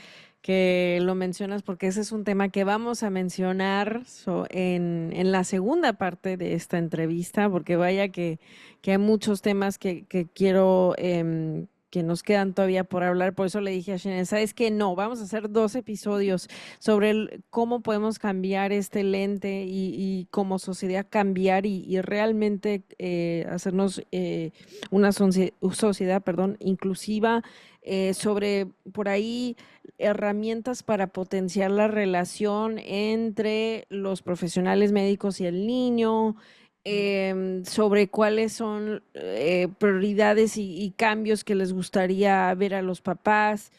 lo mencionas, porque ese es un tema que vamos a mencionar en la segunda parte de esta entrevista, porque vaya que hay muchos temas que quiero, que nos quedan todavía por hablar. Por eso le dije a Shannon, ¿sabes qué? No, vamos a hacer 2 episodios sobre cómo podemos cambiar este lente y como sociedad cambiar y realmente hacernos una sociedad, perdón, inclusiva, sobre por ahí herramientas para potenciar la relación entre los profesionales médicos y el niño, sobre cuáles son prioridades y cambios que les gustaría ver a los papás.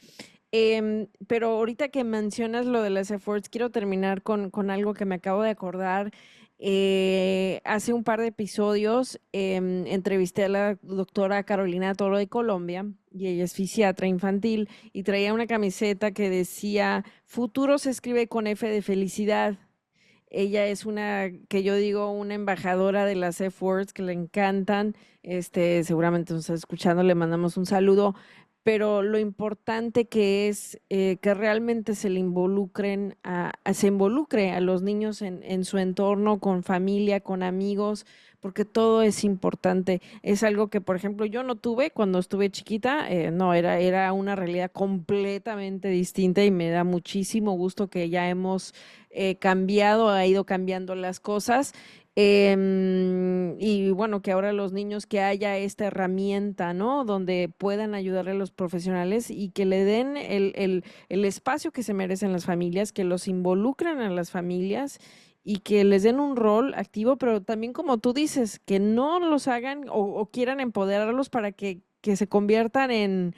Pero ahorita que mencionas lo de las efforts, quiero terminar con algo que me acabo de acordar. Hace un par de episodios entrevisté a la doctora Carolina Toro de Colombia y ella es fisiatra infantil y traía una camiseta que decía futuro se escribe con F de felicidad. Ella es una, que yo digo, una embajadora de las F-Words que le encantan. Seguramente nos está escuchando, le mandamos un saludo. Pero lo importante que es que realmente se le involucren se involucre a los niños en su entorno, con familia, con amigos, porque todo es importante. Es algo que, por ejemplo, yo no tuve cuando estuve chiquita, no, era una realidad completamente distinta y me da muchísimo gusto que ya hemos cambiado, ha ido cambiando las cosas. Y bueno, que ahora los niños que haya esta herramienta, ¿no? Donde puedan ayudarle a los profesionales y que le den el espacio que se merecen las familias, que los involucren a las familias y que les den un rol activo, pero también como tú dices, que no los hagan o quieran empoderarlos para que se conviertan en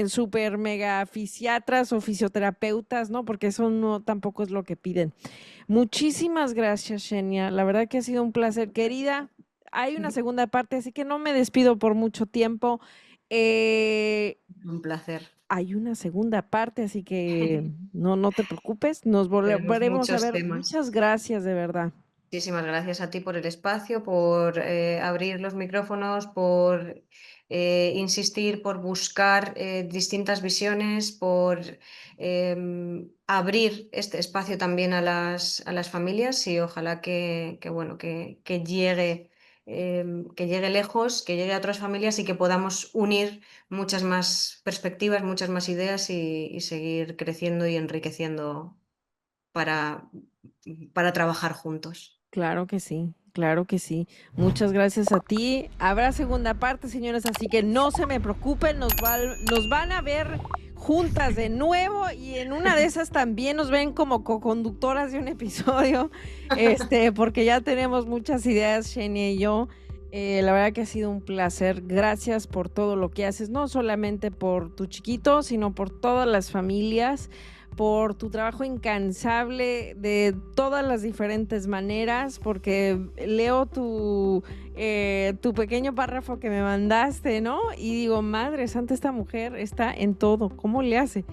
super mega fisiatras o fisioterapeutas, ¿no? Porque eso no tampoco es lo que piden. Muchísimas gracias, Shenia. La verdad que ha sido un placer, querida. Hay una segunda parte, así que no me despido por mucho tiempo. Un placer. Hay una segunda parte, así que no te preocupes. Nos Tenemos volveremos a muchos ver. temas. Muchas gracias, de verdad. Muchísimas gracias a ti por el espacio, por abrir los micrófonos, por insistir, por buscar distintas visiones, por abrir este espacio también a las familias y ojalá bueno, que llegue lejos, que llegue a otras familias y que podamos unir muchas más perspectivas, muchas más ideas y seguir creciendo y enriqueciendo para, para trabajar juntos. Claro que sí, claro que sí. Muchas gracias a ti. Habrá segunda parte, señores, así que no se me preocupen, nos van a ver juntas de nuevo y en una de esas también nos ven como co-conductoras de un episodio, porque ya tenemos muchas ideas, Shenia y yo. La verdad que ha sido un placer. Gracias por todo lo que haces, no solamente por tu chiquito, sino por todas las familias, por tu trabajo incansable de todas las diferentes maneras, porque leo tu pequeño párrafo que me mandaste, ¿no? Y digo, madre santa, esta mujer está en todo, ¿cómo le hace?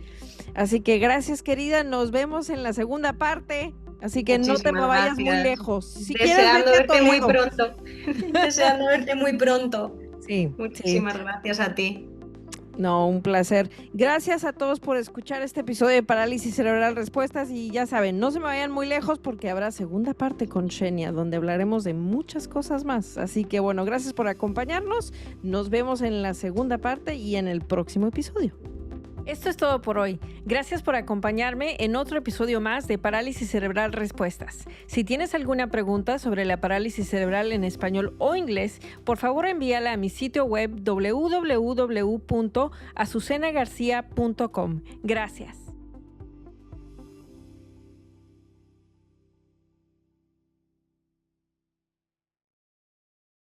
Así que gracias, querida, nos vemos en la segunda parte. Así que no te me vayas muy lejos. Si Deseando quieres, verte muy pronto. Deseando verte muy pronto. Sí, Muchísimas gracias a ti. No, un placer. Gracias a todos por escuchar este episodio de Parálisis Cerebral Respuestas y ya saben, no se me vayan muy lejos porque habrá segunda parte con Shenia donde hablaremos de muchas cosas más. Así que bueno, gracias por acompañarnos. Nos vemos en la segunda parte y en el próximo episodio. Esto es todo por hoy. Gracias por acompañarme en otro episodio más de Parálisis Cerebral Respuestas. Si tienes alguna pregunta sobre la parálisis cerebral en español o inglés, por favor envíala a mi sitio web www.azucenagarcia.com. Gracias.